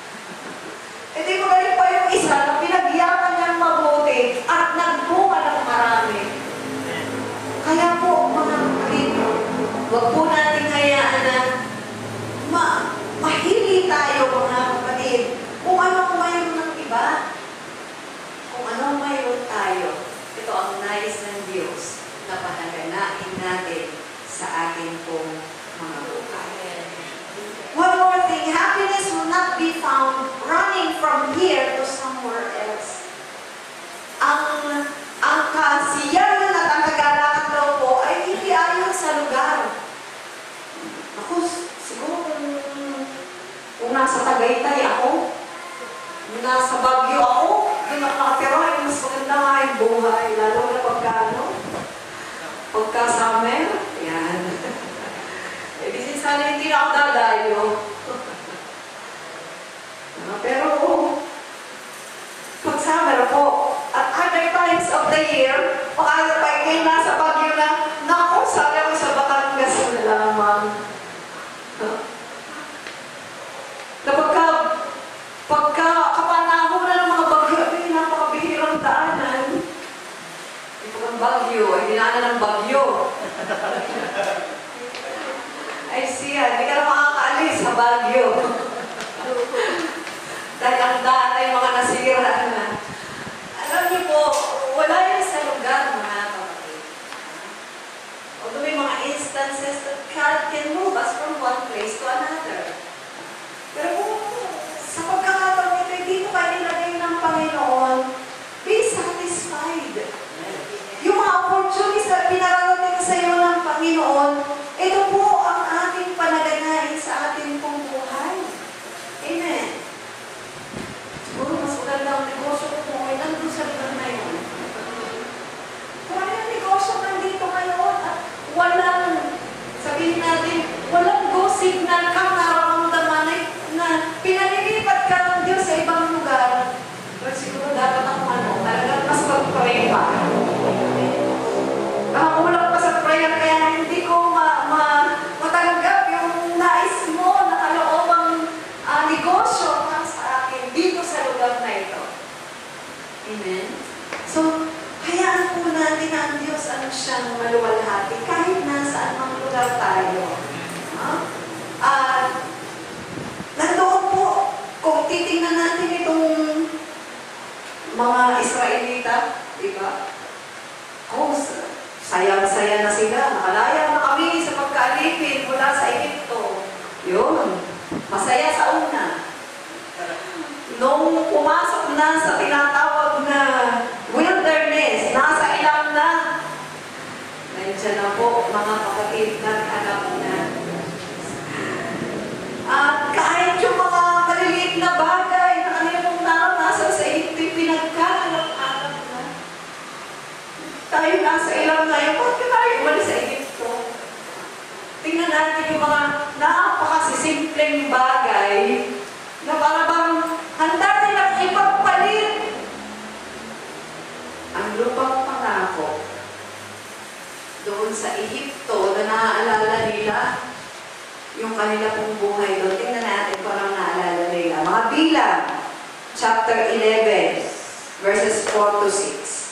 Hindi mo galing pa yung isa na pinagyaman niyang mabuti at nagbunga ng marami. Kaya po, mga kapatid, huwag po natin hayaan na mahili tayo, mga kapatid, kung ano mayroon ng iba. Kung ano mayroon tayo, ito ang nais ng Diyos na panaganain natin sa ating pong mga buhay. One more thing, happiness will not be found running from here to somewhere else. Ang kasiyahan at ang kagalakan daw po ay hindi ayon sa lugar. Ako, siguro kung nasa Tagaytay ako, nasa Baguio ako, doon ako nakatira, mas maganda nga yung buhay, lalo na pagka-summer, yan. Di sana hindi na ako dadayo. Pero, kayo nasa Baguio na, naku, sabi ako sa Batangas na lamang. Na pagka kapanahon na ng mga bagyo, ay napakabihirang daanan. Ito ang bagyo, ay dinaanan ng bagyo. Ay siya, hindi ka na makakaalis sa bagyo. Dahil ang daan ay mga nasira na. Alam niyo po, wala yan sa lugar, mga kapatid. Although may mga instances that God can move us from one place to another. Pero kung sa pagkakataon ito, dito kayo nilagay ng Panginoon, be satisfied. Yung mga opportunities na pinararating sa iyo ng Panginoon, ito po ang ating panaganahin sa ating pong buhay. Amen. Siguro mas maganda ang negosyo ko kung ay nandun sa lugar na yun. Kung ano yung negosyo nandito ngayon at walang, sabihin natin, walang go signal kang nararamdaman na pinalilipat ka ng Diyos sa ibang lugar. Pero siguro dapat ako talagang mas mag-pray pa. Kulang pa sa prayer kaya hindi ko matanggap yung nais mo na kaloobang negosyo para sa akin dito sa lugar na ito. Amen? So, hayaan po natin na ang Diyos ang siyang maluwalhati kahit nasaan ang lugar tayo. Nandoon po, kung titingnan natin itong mga Israelita, di ba? Sayang-saya na sila. Nakalaya na kami sa pagkaalipin mula sa Egypto. Yun. Masaya sa una. Nung pumasok na sa tinatawag na wilderness, nasa ilang na. Nandiyan na po, mga kapatid, nag-anak na. At kahit yung mga maliliit na bagay na kanilang naranasan sa Egypto, pinagkakalap-alap na. Tayo nasa ilang na yun, bakit tayo umalis sa Egypto? Tingnan natin yung mga napakasisimpleng bagay na parang handa nilang ipagpalit ang lupang pangako doon sa Egypto na naaalala nila yung kanila pong buhay doon. Tingnan natin kung anong naalala nila. Mga Bilang, chapter 11, verses 4 to 6.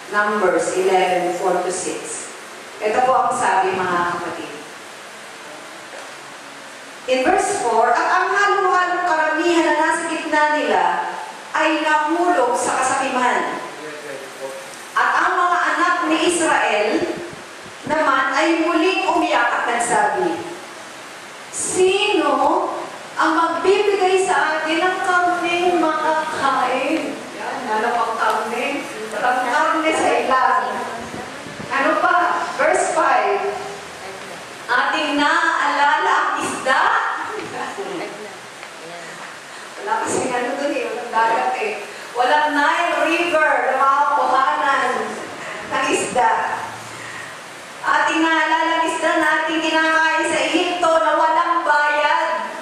Numbers 11, 4 to 6. Ito po ang sabi, mga kapatid. In verse 4, at ang halo-halong karamihan na nasa gitna nila ay nahulog sa kasakiman. At ang mga anak ni Israel naman ay muling umiyak at nagsabi, sino ang magbibigay sa atin ng karneng makakain? Yan, ano pang karne? Walang karne sa ilan. Ano pa? Verse 5. Ating naaalala ang isda. Wala kasi ano doon eh, walang dagat eh. Walang Nile River na makakuhanan ng isda. Ating naalala ang isda na ating kinakain sa Egypto na walang bayad.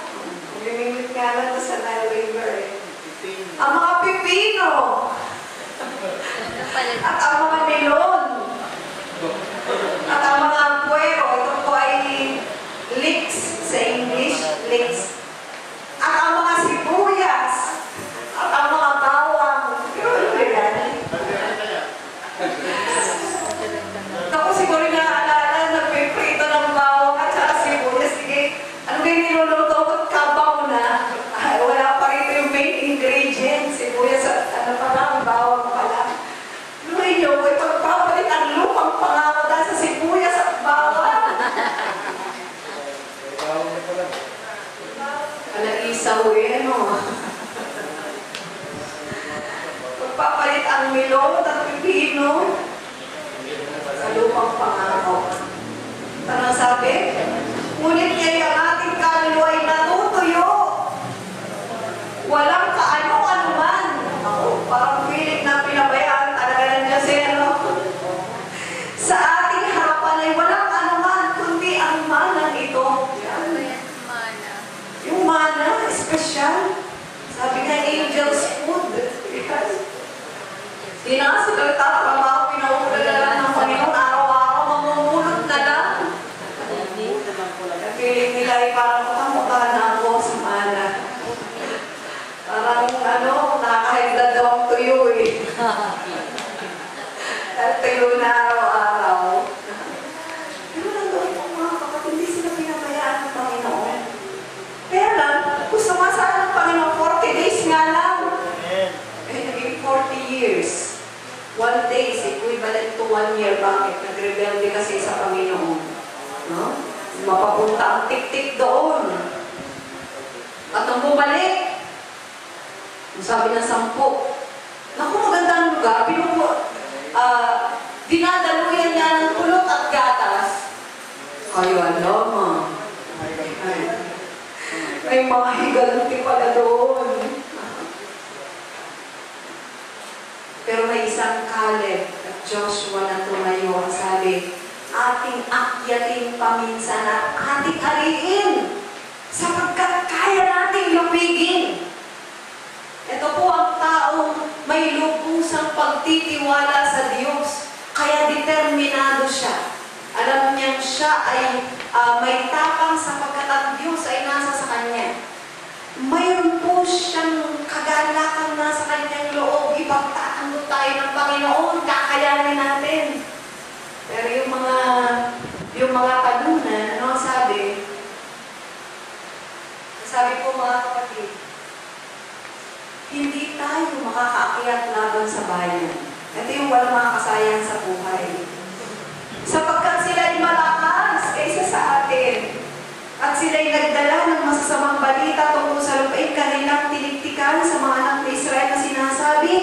Lumimit nga lang ito sa Nile River eh. Ang mga pipino. At ang mga melon. At ang mga puero. Ito po ay leeks sa English. Leeks. At ang mga sibuyas. At ang mga bawang. Ako siguro naaalala, nagpiprito ng bawang at saka sibuyas. Sige, ano ba yung niluluto ko? Kabaw na. Ay, wala pa rito yung main ingredient. Sibuyas at ano pa lang, bawang pa lang. Luhay niyo, may pagpapalit ang lupang pangako dahil sa sibuyas at bawang. Kalaisaw eh, no? Pagpapalit ang milon at pipino sa lupang pangako. Tanong sabi, ngunit ngayon ang ating kaluluwa ay natutuyo. Walang kaano-anuman. Ako, parang pilit na pinabayaan talaga ng Diyos eh, no? Sa ating harapan ay walang anuman, kundi ang manang ito. Yan. Yung mana, espesyal. Sabi nga, angel's food. Yes. Di na, sa kalita, trabaho, pinauulan ng kasi sa Panginoon. No? Mapapunta ang tik-tik doon. At nang bumalik, sabi ng 10, naku, magandang lugar, dinadaluyan niya ng kulot at gatas. Kayo alam, may mga higalanti pala doon. Pero may isang Caleb at Joshua na tumayo ang sabi, ating akyatin paminsan at ating ariin sapagkat kaya nating lupigin. Ito po ang taong may lubusang pagtitiwala sa Diyos. Kaya determinado siya. Alam niyang siya ay may tapang sapagkat ang Diyos ay nasa sa kanya. Mayroon po siyang kagalakan na sa kanyang loob. Ipagtatanggol tayo ng Panginoon, kakayanin natin. Pero yung mga talunan, ano ang sabi? Sabi po mga kapatid, hindi tayo makakaakyat laban sa bayan. Ito yung walang makakasayang sa buhay. Sapagkat sila ay malakas kaysa sa atin. At sila ay nagdala ng masasamang balita tungkol sa lupain kanilang tiniktikan sa mga anak ni Israel na sinasabi,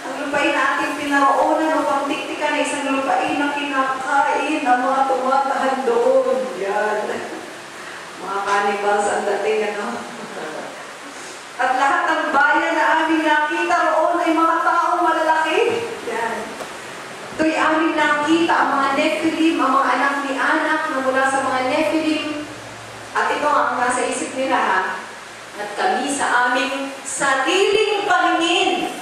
ang lupain na ating pinaroonan upang tiktikan ay isang lupain na kinakain ng mga tumatahan doon. Yan. Mga kanibals ang dating, ano? At lahat ng bayan na aming nakita roon ay mga taong malalaki. Yan. Ito'y aming nakita ang mga Nephilim, ang mga anak ni Anak na mula sa mga Nephilim. At ito ang nasa isip nila, ha? At kami sa aming sariling paningin.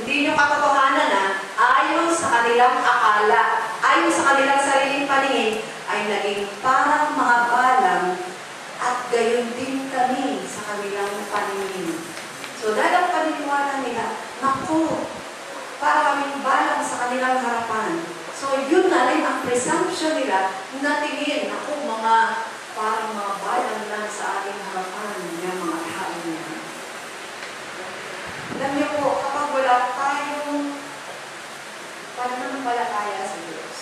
Hindi nyo katotohanan, ha? Ayon sa kanilang akala, ayon sa kanilang sariling paningin, ay naging parang mga balang at gayon din kami sa kanilang paningin. So, dahil ang paniniwala nila, naku, para kaming balang sa kanilang harapan. So, yun na rin ang presumption nila na tingin, naku, parang mga balang lang sa ating harapan ng mga tao niya. Alam niyo po, kapag wala tayong pananampalataya sa Diyos,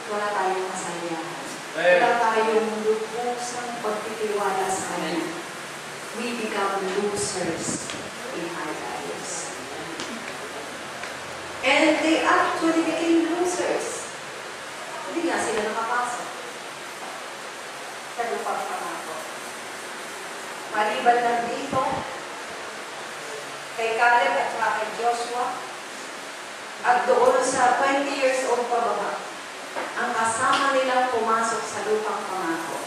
wala tayong kasayahan. Wala tayong lubusang pagtitiwala sa Kanya. We become losers in our lives. And they actually became losers. Hindi nga sila nakapasok sa lupang pangako. Maliban lang dito, kay Caleb at kay Joshua, at doon sa 20 years old pababa, ang kasama nilang pumasok sa lupang pangako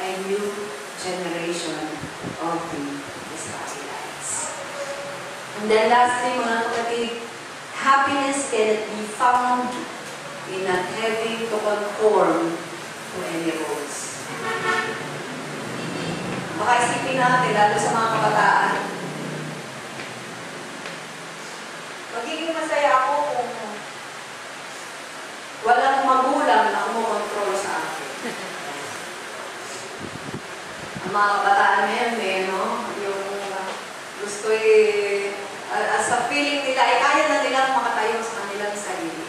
ay new generation of the Israelites. And then lastly, mga kapatid, happiness cannot be found in not having to conform to any rules. Baka isipin natin, lalo sa mga kabataan, magiging masaya ako kung walang magulang na kumokontrol sa akin. Ang mga kabataan ngayon, no? Yung gusto sa feeling nila, ay kaya na nilang makatayo sa kanilang sarili.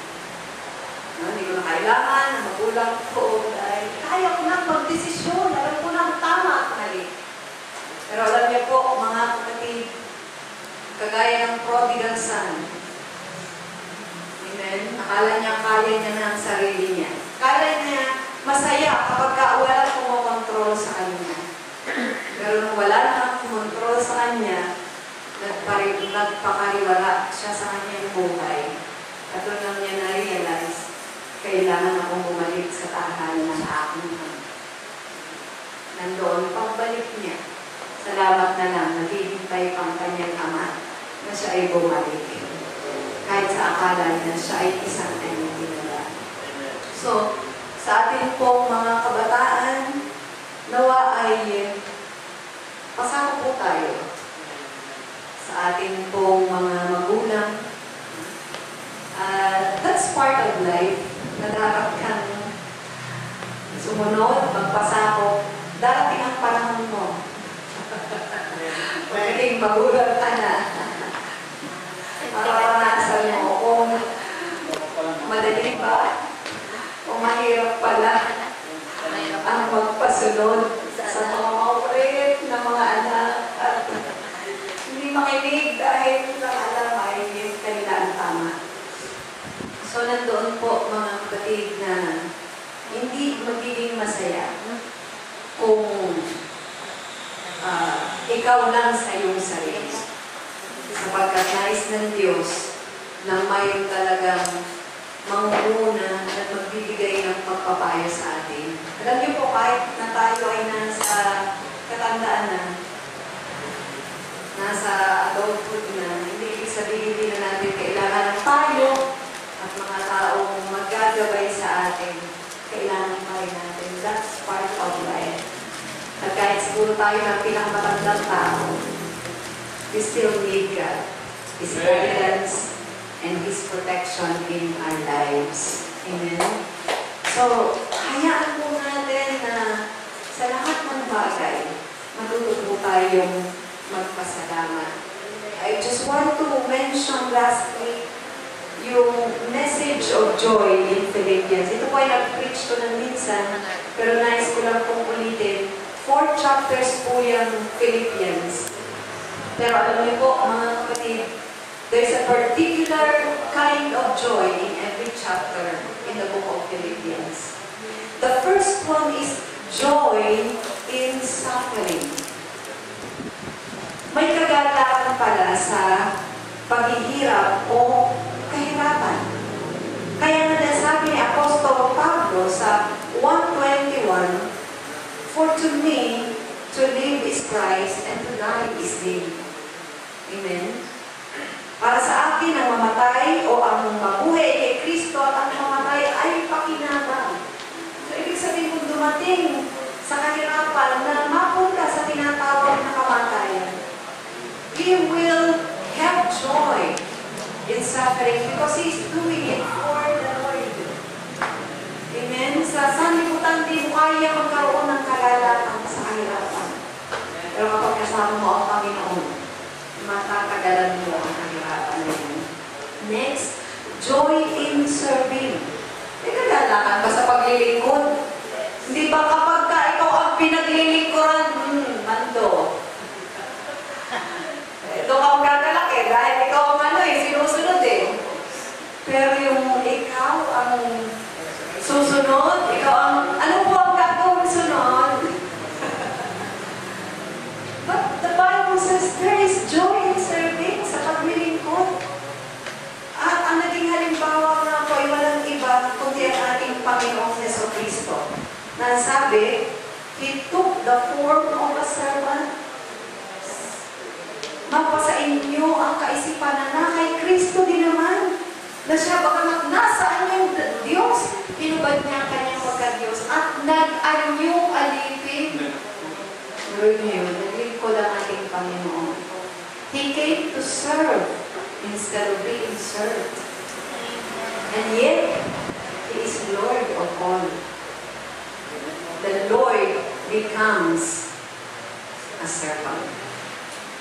No? Hindi ko na kailangan, ang magulang ko, dahil kaya ko na magdesisyon, alam ko na ang tama at mali. Pero alam niyo po, mga kapatid, kagaya ng prodigal son, amen? Akala niya kaya niya na ang sarili niya. Akala niya masaya kapag wala kumokontrol sa kanya. Pero nung wala nang kumontrol sa kanya, nagpakariwala siya sa kanyang buhay. At doon lang niya na-realize, kailangan akong bumalik sa tahanan ng aking ama. Nandoon, pagbalik niya, salamat na lang, naghihintay pang kanyang ama na siya ay bumalik. Kahit sa akala niya, siya ay isang kanyang ginagawa. So, sa atin pong mga kabataan, nawa ay pasama po tayo sa ating pong mga magulang. That's part of life. Nadarap kang sumunod, magpasako. Darating ang panahon mo. Magiging magulang ka na. Mararanasan mo kung madali pala ang magpasunod sa mga maulit na mga anak at hindi makinig dahil lang alam ay kanila ang tama. So, nandoon po mga kapatid na hindi magiging masaya kung ikaw lang sa iyong sarili. Sapagkat nais ng Diyos na mayroon talagang manguna at magbibigay ng pagpapayo sa atin. Alam niyo po, kahit na tayo ay nasa katandaan na, nasa adulthood na, hindi ibig sabihin din na natin kailangan ng payo at mga taong maggagabay sa atin. Kailangan pa rin natin. That's part of life. At kahit siguro tayo ng pinakamatandang tao, we still need God, His guidance, and His protection in our lives. Amen? So, hayaan po natin na sa lahat ng bagay, matuto po tayong magpasalamat. I just want to mention lastly yung message of joy in Philippians. Ito po ay nag-preach ko ng minsan, pero nais ko lang pong ulitin. 4 chapters po yung Philippians. Pero alam niyo po, mga kapatid, there's a particular kind of joy in every chapter in the book of Philippians. The first one is joy in suffering. May kagalakan pala sa paghihirap o kahirapan. Kaya nga nasabi ni Apostol Pablo sa 1:21, "For to me, to live is Christ, and to die is gain." Amen? Para sa akin, ang mamatay o ang mabuhay kay Kristo at ang mamatay ay pakinabang. So, ibig sabihin kung dumating sa kahirapan na mapunta sa tinatawag na kamatayan, He will have joy in suffering because He's doing it for the Lord. Amen? Sa sanlibutan, di mo kaya magkaroon ng kagalakan sa kahirapan. Pero kapag kasama mo ang Panginoon, matatagalan mo ang kahirapan na yun. Next, joy in serving. May kagalakan ba sa paglilingkod? Hindi ba kapag ka ikaw ang pinaglilingkuran, mando. Ito ka ang gagalak eh, dahil ikaw ang sinusunod eh. Pero yung ikaw ang susunod, ikaw ang, ano po ang gagawin sunod? But the Bible says there is joy in serving sa paglilingkod. At ang naging halimbawa nga po ay walang iba kundi ang ating Panginoong Jesucristo. Na sabi, He took the form of a servant. Magpasa inyo ang kaisipan na kay Kristo din naman. Na siya baka nasaan yung Diyos, hinubad niya ang kanyang pagka-Diyos at nag-anyong alipin. Lord niyo, naglingkod ang ating Panginoon. He came to serve instead of being served. And yet, He is Lord of all. The Lord becomes a servant.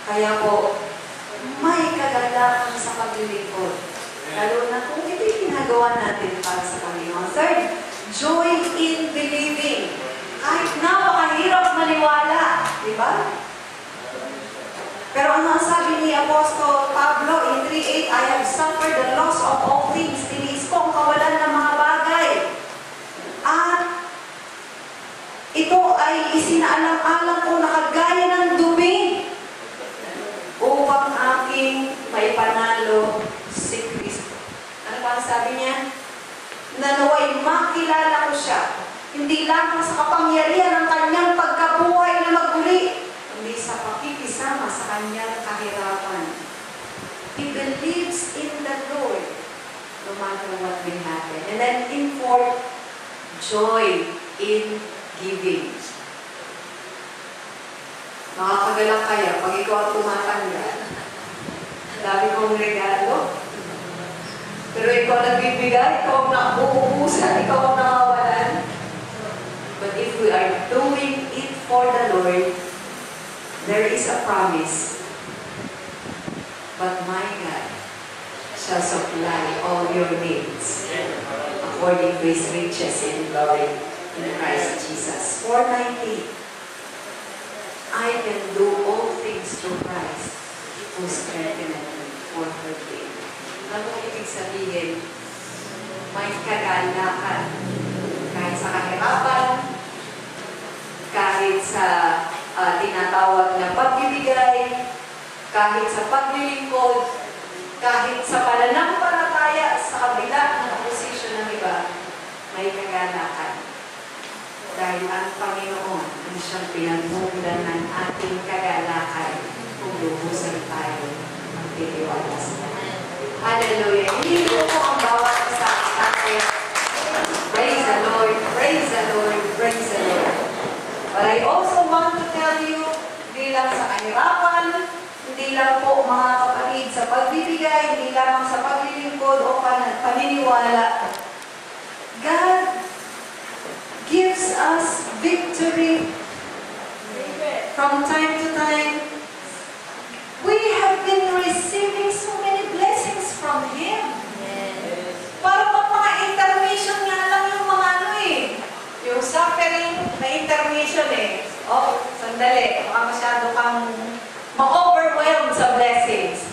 Kaya po, may kagalakan sa paglilingkod. Lalo na kung ito yung ginagawa natin para sa Panginoon. Third, joy in believing. Kahit napakahirap maniwala, di ba? Pero ano ang sabi ni Apostol Pablo in 3:8, I have suffered the loss of all things. Tiniis ko ang kawalan ng mga bagay. At ito ay isinaalang-alang ko na kagaya ng dumi upang aking maipanalo si Kristo. Ano ba ang sabi niya? Na naway makilala ko siya, hindi lamang sa kapangyarihan ng kanyang pagkabuhay na maguli, kundi sa pakikisama sa kanyang kahirapan. He believes in the Lord no matter what will happen. And then in fourth, joy in giving. Makakagalak kaya pag ikaw ang tumatanggal. Dami kong regalo. Pero ikaw nagbibigay, ikaw ang nauubusan, ikaw ang nakawalan. But if we are doing it for the Lord, there is a promise. But my God shall supply all your needs according to His riches in glory in Christ Jesus. 4:19. I can do all things through Christ who strengtheneth me. 4:13. Ano ibig sabihin? May kagalakan kahit sa kahirapan, kahit sa tinatawag na pagbibigay, kahit sa paglilingkod, kahit sa pananampalataya sa kabila ng posisyon ng iba, may kagalakan. Dahil ang Panginoon ang siyang pinagmulan ng ating kagalakan kung lubusan tayo ang titiwala sa Kanya. Hallelujah! Hindi po ang bawat isa natin. Praise the Lord! Praise the Lord! Praise the Lord! But I also want to tell you, hindi lang sa kahirapan, hindi lang po mga kapatid sa pagbibigay, hindi lamang sa paglilingkod o paniniwala. God gives us victory from time to time. We have been receiving so many blessings from Him. Parang mga intermission nga lang yung mga yung suffering na intermission Oh, sandali, baka masyado kang ma-overwhelmed sa blessings.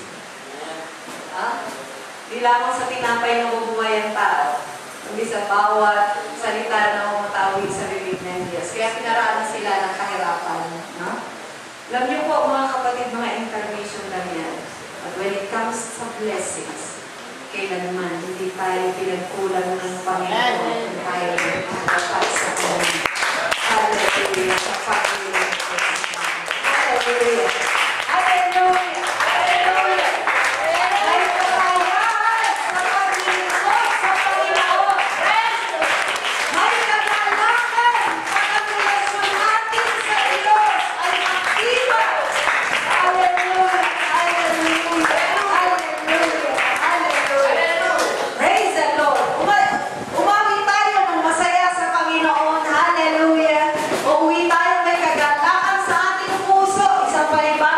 Di lamang sa tinapay na bubuhay ang tao, kundi sa bawat salita na umatawid sa bibig ng Diyos. Kaya pinaraan sila ng kahirapan. Alam niyo po, mga kapatid, mga intermission lang yan. But when it comes sa blessings, kailanman hindi tayo pinagkulang ng Panginoon kung tayo nagpapatay sa Kanya. Hallelujah! Sa Panginoon. Hallelujah! Hallelujah! Hallelujah! Dahil kakayahan sa paglilingkod sa Panginoon. May kagalakan sa karelasyon natin sa Diyos ay matibay. Hallelujah! Hallelujah! Hallelujah! Hallelujah! Praise the Lord! Umawi tayo ng masaya sa Panginoon. Hallelujah! Uuwi tayo may kagalakan sa ating puso. Isang panibago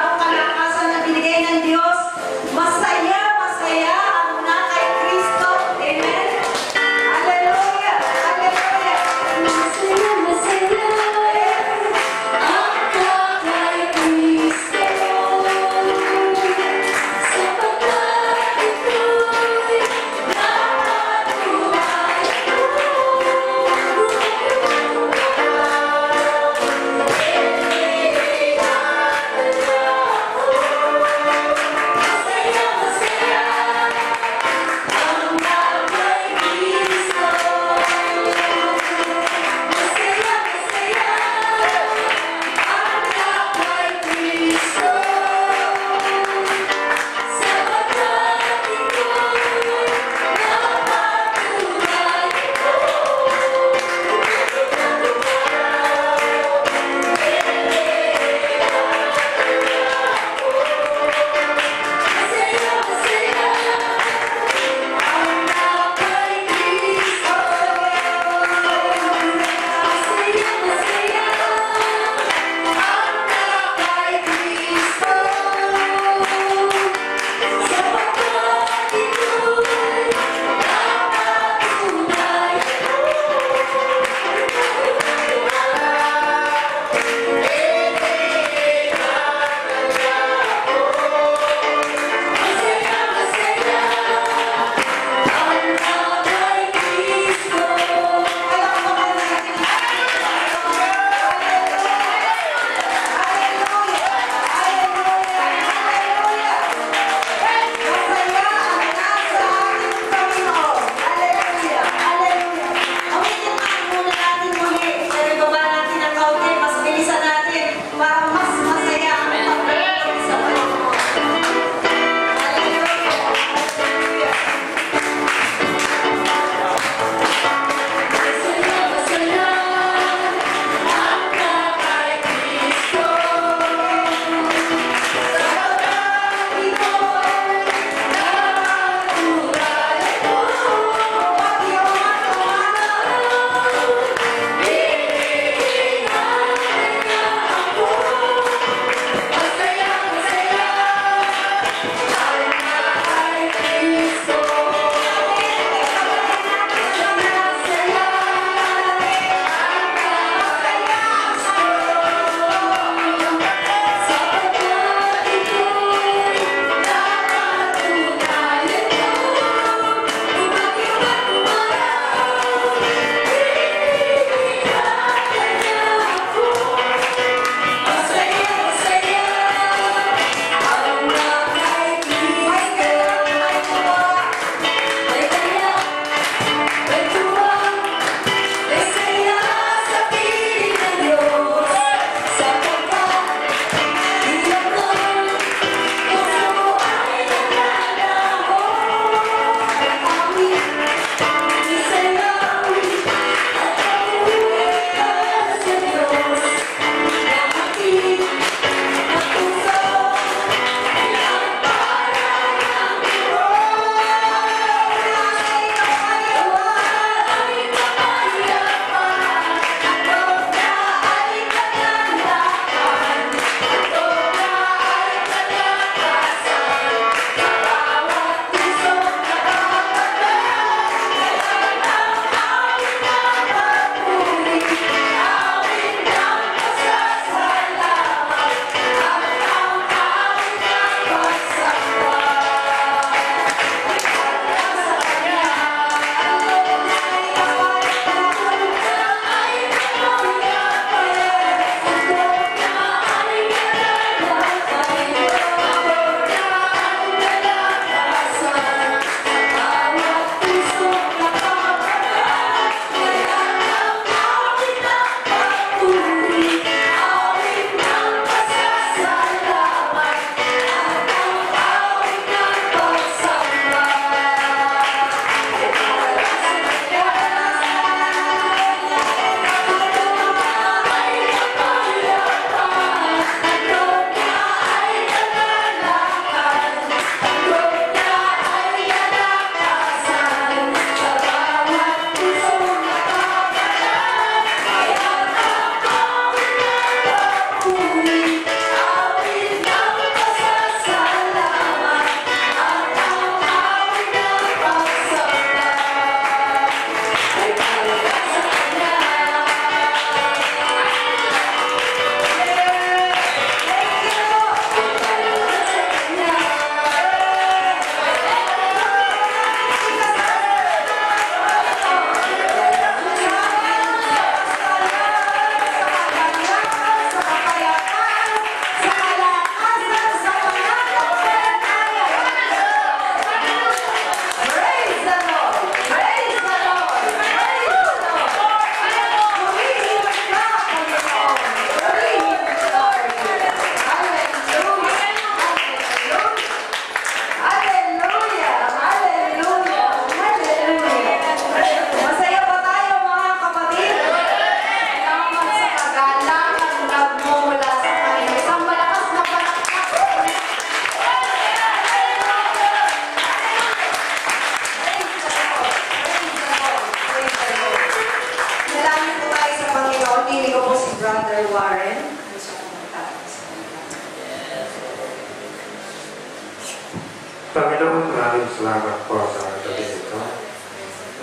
Panginoon, maraming salamat po sa gabi ito.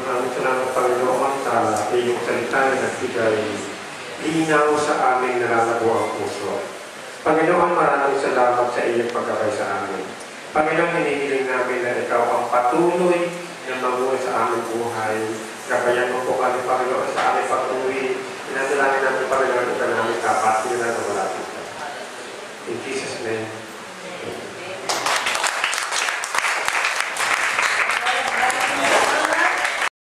Maraming salamat, Panginoon, sa iyong salita na nagbigay linaw sa aming nalalago ang puso. Panginoon, maraming salamat sa iyong pagkakay sa amin. Panginoon, hinihiling namin na ikaw ang patuloy na mamuhay sa aming buhay. Gabayan mo po kami, Panginoon, sa aming patuloy. Inadalangin namin, Panginoon, ito namin kapat nila na wala dito. In Jesus' name.